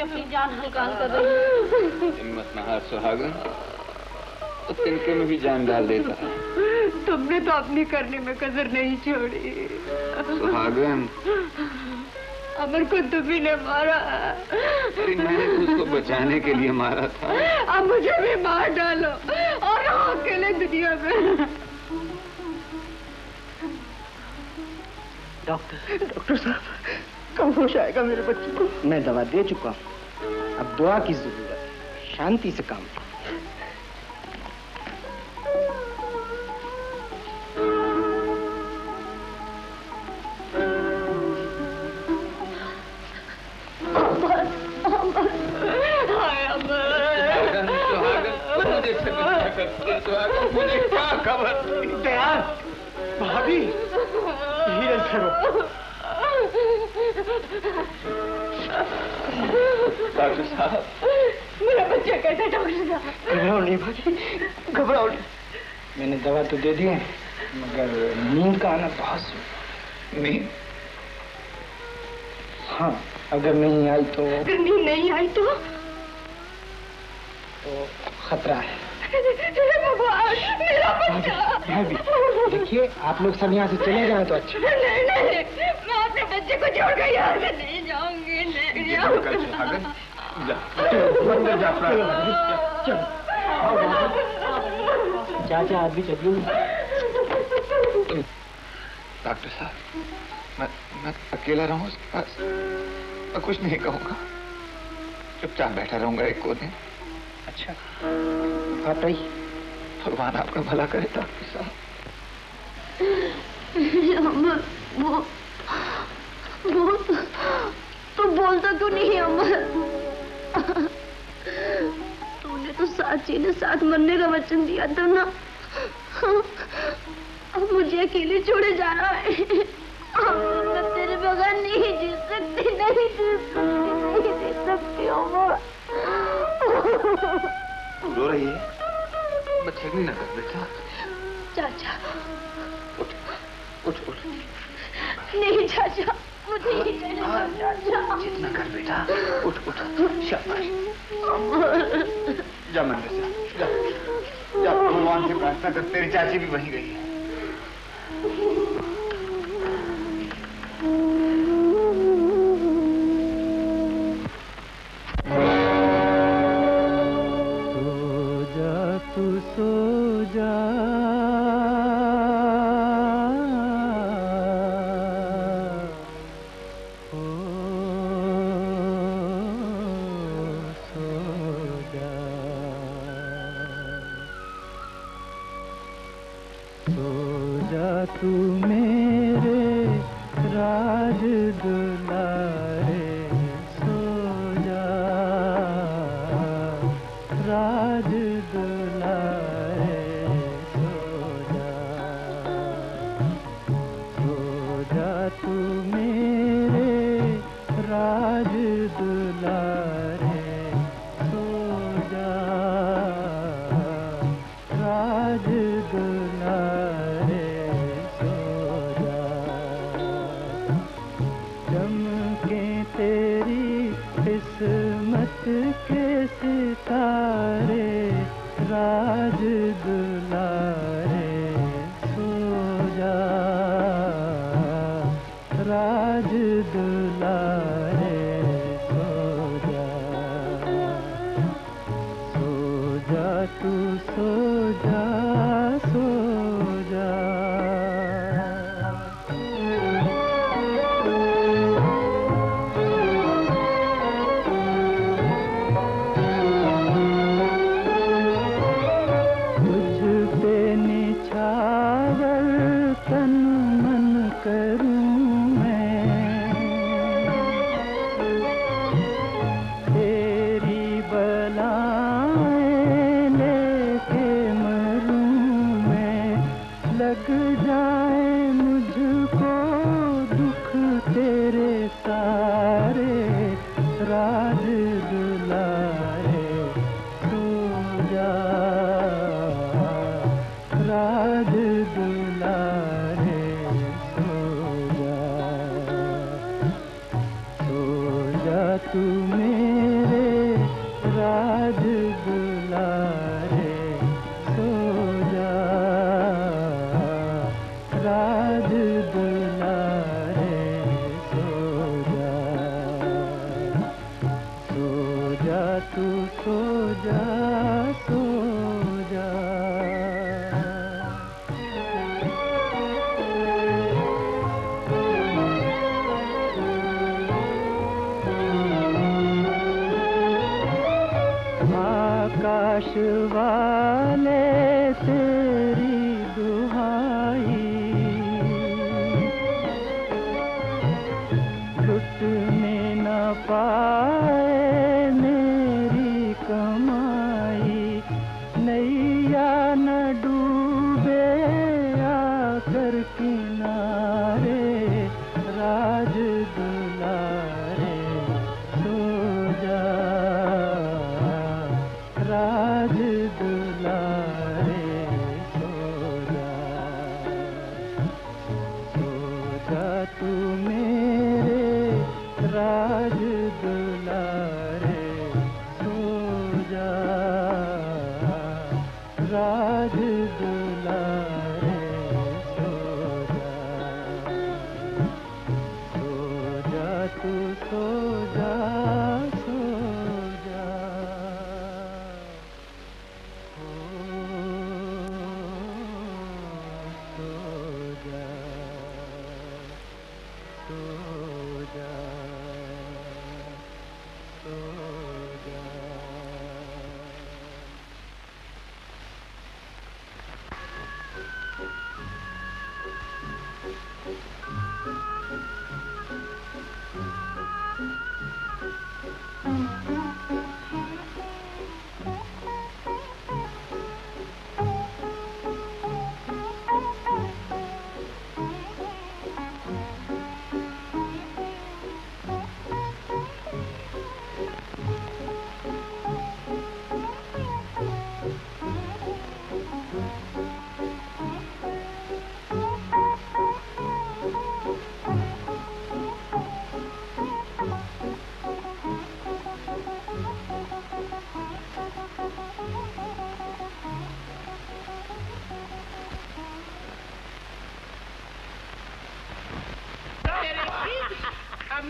के अपनी जान हलकान कर रही है। हिम्मत न हार सुहागन, तो तिनके में भी जान डाल देता है। तुमने तो अपनी करने में कसर नहीं छोड़ी। सुहागन, अमर को तुम्ही ने मारा। अरे मैंने तो उसको बचाने के लिए मारा था। अब मुझे भी मार डालो और रहो अकेले दुनिया में। डॉक्टर साहब, कब होश आएगा मेरे बच्चे को? मैं दवा दे चुका हूँ, अब दुआ की जरूरत है। शांति से काम करो। मुझे क्या खबर? दयाल, भाभी, धीरज करो। डॉक्टर साहब, मेरा बच्चा कैसा? डॉक्टर साहब, घबराओ नहीं भाभी, घबराओ नहीं। मैंने दवा तो दे दी है, मगर नींद का आना बहुत नींद? हाँ, अगर नहीं आई तो? नींद नहीं आई तो खतरा है। भगवान, मेरा बच्चा। भाभी, देखिए आप लोग सब यहाँ से चले जाएं तो अच्छा। नहीं नहीं, मैं अपने बच्चे को छोड़ कर यहाँ से नहीं जाऊंगी, नहीं जाऊंगी। मंदिर जा चाचा, आप भी चलिए। डॉक्टर साहब, मैं अकेला रहूं उसके पास? मैं कुछ नहीं कहूंगा, चुपचाप बैठा रहूंगा एक कोने। अच्छा, आप रही। भगवान आपका भला करे डॉक्टर साहब। अमर, वो तो बोलता क्यों नहीं अमर? तूने तो साथ जीने साथ मरने का वचन दिया था ना। अब मुझे अकेले छोड़े जाना है। मैं तेरे बगैर नहीं जी सकती, नहीं जी सकती अमर। रो रही है? बदतमीजी न कर बेटा। चाचा, उठ उठ। नहीं चाचा, मुझे ही जाना चाचा। जितना कर बेटा, उठ उठ। शाबाश। जा मंदिर से, जा भगवान से प्रार्थना कर, तेरी चाची भी वहीं गई है। तू सो जा, ओ सो जा, सो जा तू मेरे राज दुलारे, सो जा राज दुलारे, सो जा तू मेरे राज दुलारे, सो जा राज दुलारे, सो जा। चमके तेरी किस्मत के सितारे, राज दुलारे, सो जा राज दुलारे, सो जा तू सो जा, सो जा। तन मन करूं मैं, तेरी बलाएं लेके मरूं मैं, लग जाए मुझको दुख तेरे सारे, राज दुलारे, सो जा राज दुलारे, सो जा तू मेरे राज दुलारे, सो जा राज दुलारे, सो जा तू, सो जा, सो जा। आकाश वाले तेरी दुहाई, लुटने न पाए मेरी कमाई, नैया न डूबे आकर किनारे, राज दुलारे, सो जा राज दुलारे, सो जा तू मेरे राज दुलारे, सो जा राज दुलारे, सो जा तू, सो जा, सो जा।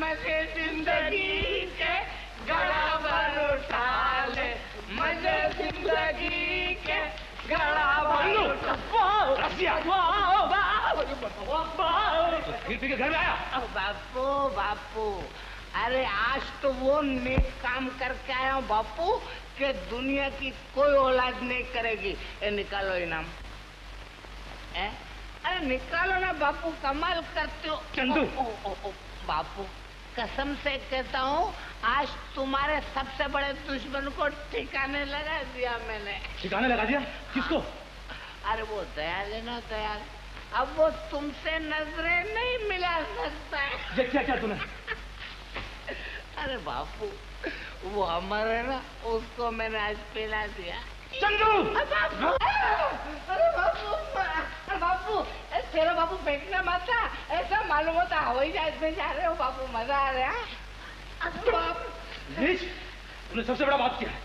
मजे जिंदगी के गड़ा भर उठा ले, मजे जिंदगी के गड़ा भर उठा। फिर घर में आया? बापू बापू, अरे आज तो वो नेक काम करके आया हूँ बापू कि दुनिया की कोई औलाद नहीं करेगी। निकालो इनाम। अरे निकालो ना बापू, कमाल करते हो। चंदू। बापू कसम से कहता हूँ, आज तुम्हारे सबसे बड़े दुश्मन को ठिकाने लगा दिया मैंने। ठिकाने लगा दिया? किसको? अरे वो दयाल है ना, दयाल। अब वो तुमसे नजरें नहीं मिला सकता है। ये क्या क्या तूने? अरे बापू, वो अमर है ना, उसको मैंने आज पिला दिया। चंदू! बापू! अरे बापू! अरे बापू! तेरा बापू फेंकना मत, ऐसा मालूम होता हवाई जहाज में जा रहे हो बापू, मजा आ रहा है। बापू! नीच, तूने सबसे बड़ा बात किया है,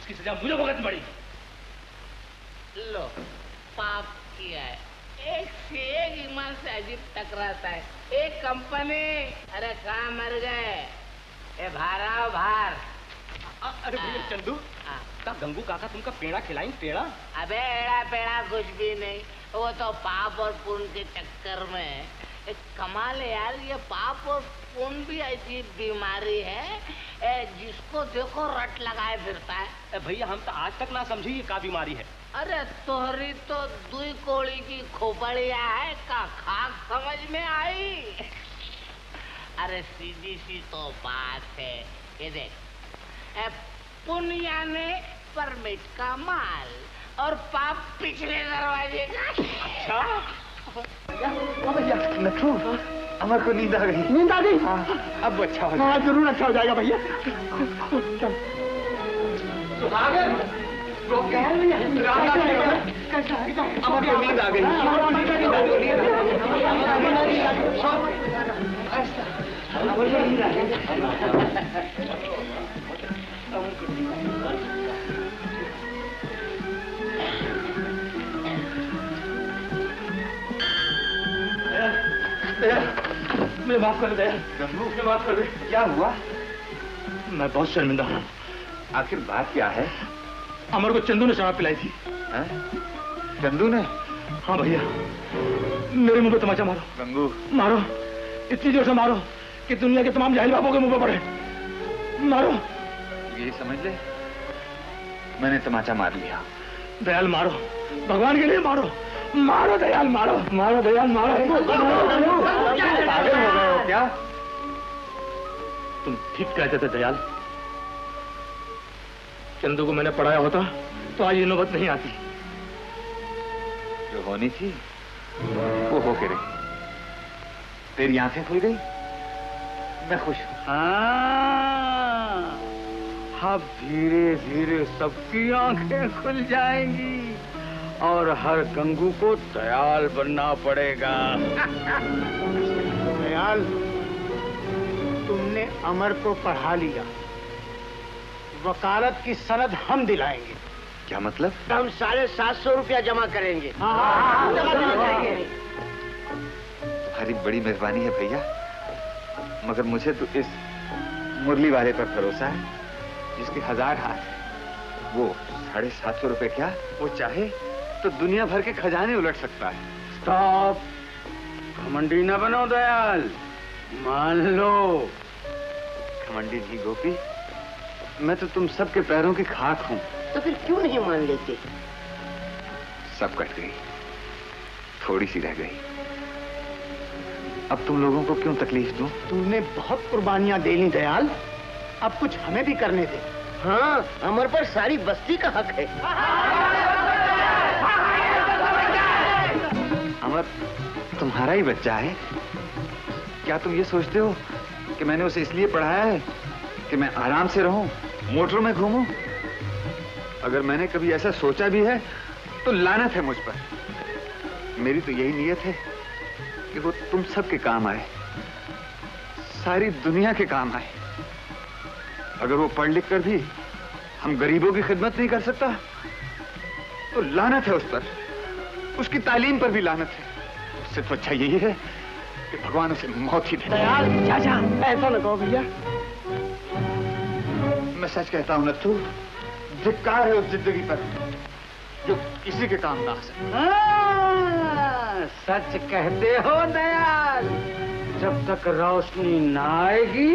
इसकी सजा मुझे भुगतनी पड़ेगी। लो, पाप किया है, एक से एक ईमान से अजीब टकराता है। एक कंपनी, अरे कहाँ मर गए? ए भारा भार। अरे भैया चंदू, का गंगू काका तुमका पेड़ा खिलाई? पेड़ा? अबे एड़ा पेड़ा कुछ भी नहीं, वो तो पाप और पुण्य के चक्कर में। एक कमाल है यार, ये पाप और पुण्य भी ऐसी बीमारी है जिसको देखो रट लगाए फिरता है। भैया हम तो आज तक ना समझी ये का बीमारी है। अरे तोहरी तो दुई कोड़ी की खोपड़िया है का खाक समझ में आई। अरे सीधी सी तो बात है, ये देख, पुण्य ने परमिट का माल और पाप पिछले दरवाजे का। अच्छा भैया लट्टू, अमर को नींद आ गई। नींद आ गई? हाँ, अब अच्छा हो जाएगा। हाँ जरूर अच्छा हो जाएगा भैया। अमर को नींद आ गई। मुझे माफ कर दे, मुझे माफ कर दे। क्या हुआ? मैं बहुत शर्मिंदा हूँ। आखिर बात क्या है? अमर को चंदू ने शराब पिलाई थी। चंदू ने? हाँ भैया, मेरे मुंह पे तमाचा मारो। गंगू मारो, इतनी जोर से मारो कि दुनिया के तमाम जाहिल बापों के मुंह पे पड़े। मारो। यही समझ ले, मैंने तमाचा मार लिया। दयाल मारो, भगवान के लिए मारो। मारो दयाल, मारो मारो दयाल, मारो। पागल हो गए हो क्या? तुम ठीक कहते थे दयाल। चंदू को मैंने पढ़ाया होता तो आज ये नौबत नहीं आती। जो होनी थी वो हो के रही। तेरी आंखें खुल गई, मैं खुश हूं। हाँ, अब धीरे धीरे सबकी आंखें खुल जाएंगी और हर गंगू को दयाल बनना पड़ेगा। दयाल, तुमने अमर को पढ़ा लिया, वकालत की सनद हम दिलाएंगे। क्या मतलब? हम 750 रुपया जमा करेंगे। तुम्हारी बड़ी मेहरबानी है भैया, मगर मुझे तो इस मुरली वाले पर भरोसा है जिसके 1000 हाथ है। वो 750 रुपए क्या, वो चाहे तो दुनिया भर के खजाने उलट सकता है। स्टॉप, घमंडी न बनो दयाल, मान लो। घमंडी नहीं गोपी, मैं तो तुम सबके पैरों की खाक हूँ। तो फिर क्यों नहीं मान लेते? सब कट गई, थोड़ी सी रह गई। अब तुम लोगों को क्यों तकलीफ दूं? तुमने बहुत कुर्बानियां दे ली दयाल, अब कुछ हमें भी करने दे। हाँ, अमर पर सारी बस्ती का हक है। अमर तुम्हारा ही बच्चा है। क्या तुम ये सोचते हो कि मैंने उसे इसलिए पढ़ाया है कि मैं आराम से रहूं, मोटरों में घूमूं? अगर मैंने कभी ऐसा सोचा भी है तो लानत है मुझ पर। मेरी तो यही नीयत है कि वो तुम सबके काम आए, सारी दुनिया के काम आए। अगर वो पढ़ लिख कर भी हम गरीबों की खिदमत नहीं कर सकता तो लानत है उस पर, उसकी तालीम पर भी लानत है। उससे तो अच्छा यही है कि भगवान उसे मौत ही दे। दयाल चाचा, ऐसा न कहो भैया। मैं सच कहता हूं नत्थू, धिक्कार है उस जिंदगी पर जो किसी के काम ना आ सके। हाँ, सच कहते हो दयाल। जब तक रोशनी न आएगी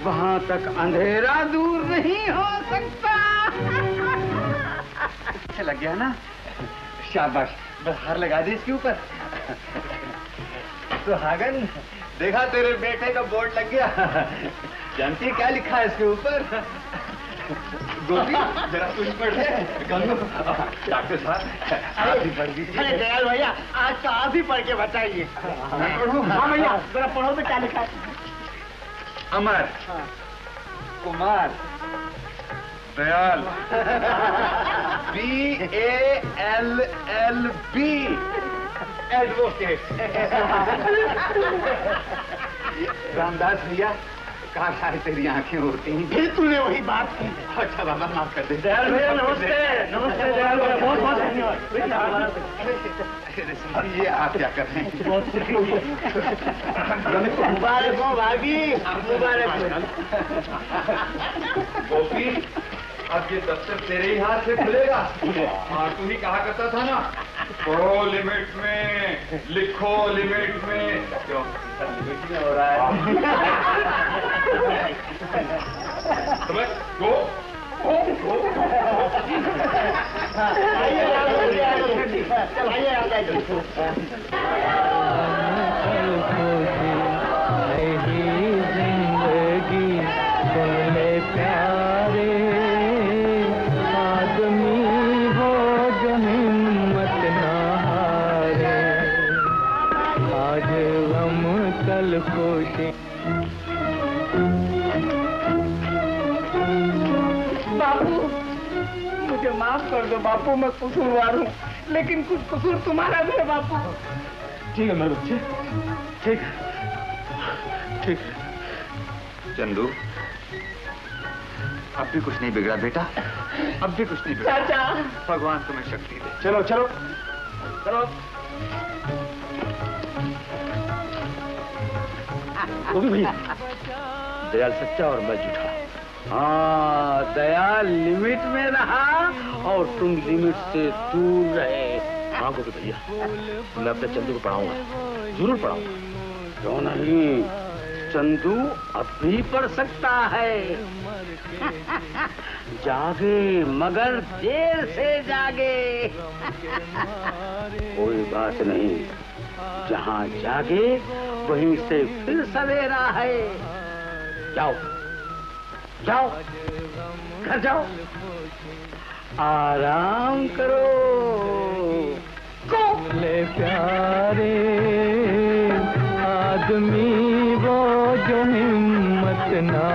वहां तक अंधेरा दूर नहीं हो सकता। अच्छा लग गया ना? शाबाश, बस हार लगा दे इसके ऊपर। तो हागन, देखा तेरे बेटे का बोर्ड लग गया। जानती है क्या लिखा है इसके ऊपर? गोपी, जरा कुछ पढ़ ले। गंगू, डॉक्टर साहब आप भी पढ़ दीजिए। अरे दयाल भैया, आज तो आप ही पढ़ के बताइए। मैं पढ़ूं? हाँ भैया, जरा पढ़ो तो क्या लिखा है। अमर, कुमार, दयाल, BALLB, एडवोकेट। रामदास भैया, काश आज तेरी आंखें होती। फिर तूने वही बात की। अच्छा बाबा, माफ कर दे। दयाल भैया नमस्ते। नमस्ते दयाल भैया, बहुत बहुत धन्यवाद। ये आप क्या कर रहे हैं? मुबारक हो भाभी, मुबारक हो। गोपी, अब ये दफ्तर तेरे ही हाथ से खुलेगा। हाँ, तू ही कहा करता था ना, पढ़ो लिमिट में, लिखो लिमिट में। क्यों लिमिट में हो रहा है? गो जिंदगी बोले प्यारे, आदमी हो जो हिम्मत ना हारे। आज गम कल खुशी। बापू, मुझे माफ कर दो बापू, मैं कसूरवार हूँ, लेकिन कुछ कसूर तुम्हारा भी है बापू। ठीक है मेरे बच्चे, ठीक है, ठीक है। चंदू, अब भी कुछ नहीं बिगड़ा बेटा, अब भी कुछ नहीं बिगड़ा। चाचा, भगवान तुम्हें शक्ति दे। चलो चलो चलो। वो भी भैया, दयाल सच्चा और मैं झूठा। हाँ, दयाल लिमिट में रहा और तुम लिमिट से दूर रहे। हाँ गोपी भैया, मैं अपने चंदू को पढ़ाऊंगा, जरूर पढ़ाऊंगा। क्यों नहीं, चंदू अब भी पढ़ सकता है। जागे मगर देर से जागे। कोई बात नहीं, जहाँ जागे वहीं से फिर सवेरा है। जाओ जाओ, घर जाओ, आराम करो। ले प्यारे आदमी वो जो हिम्मत ना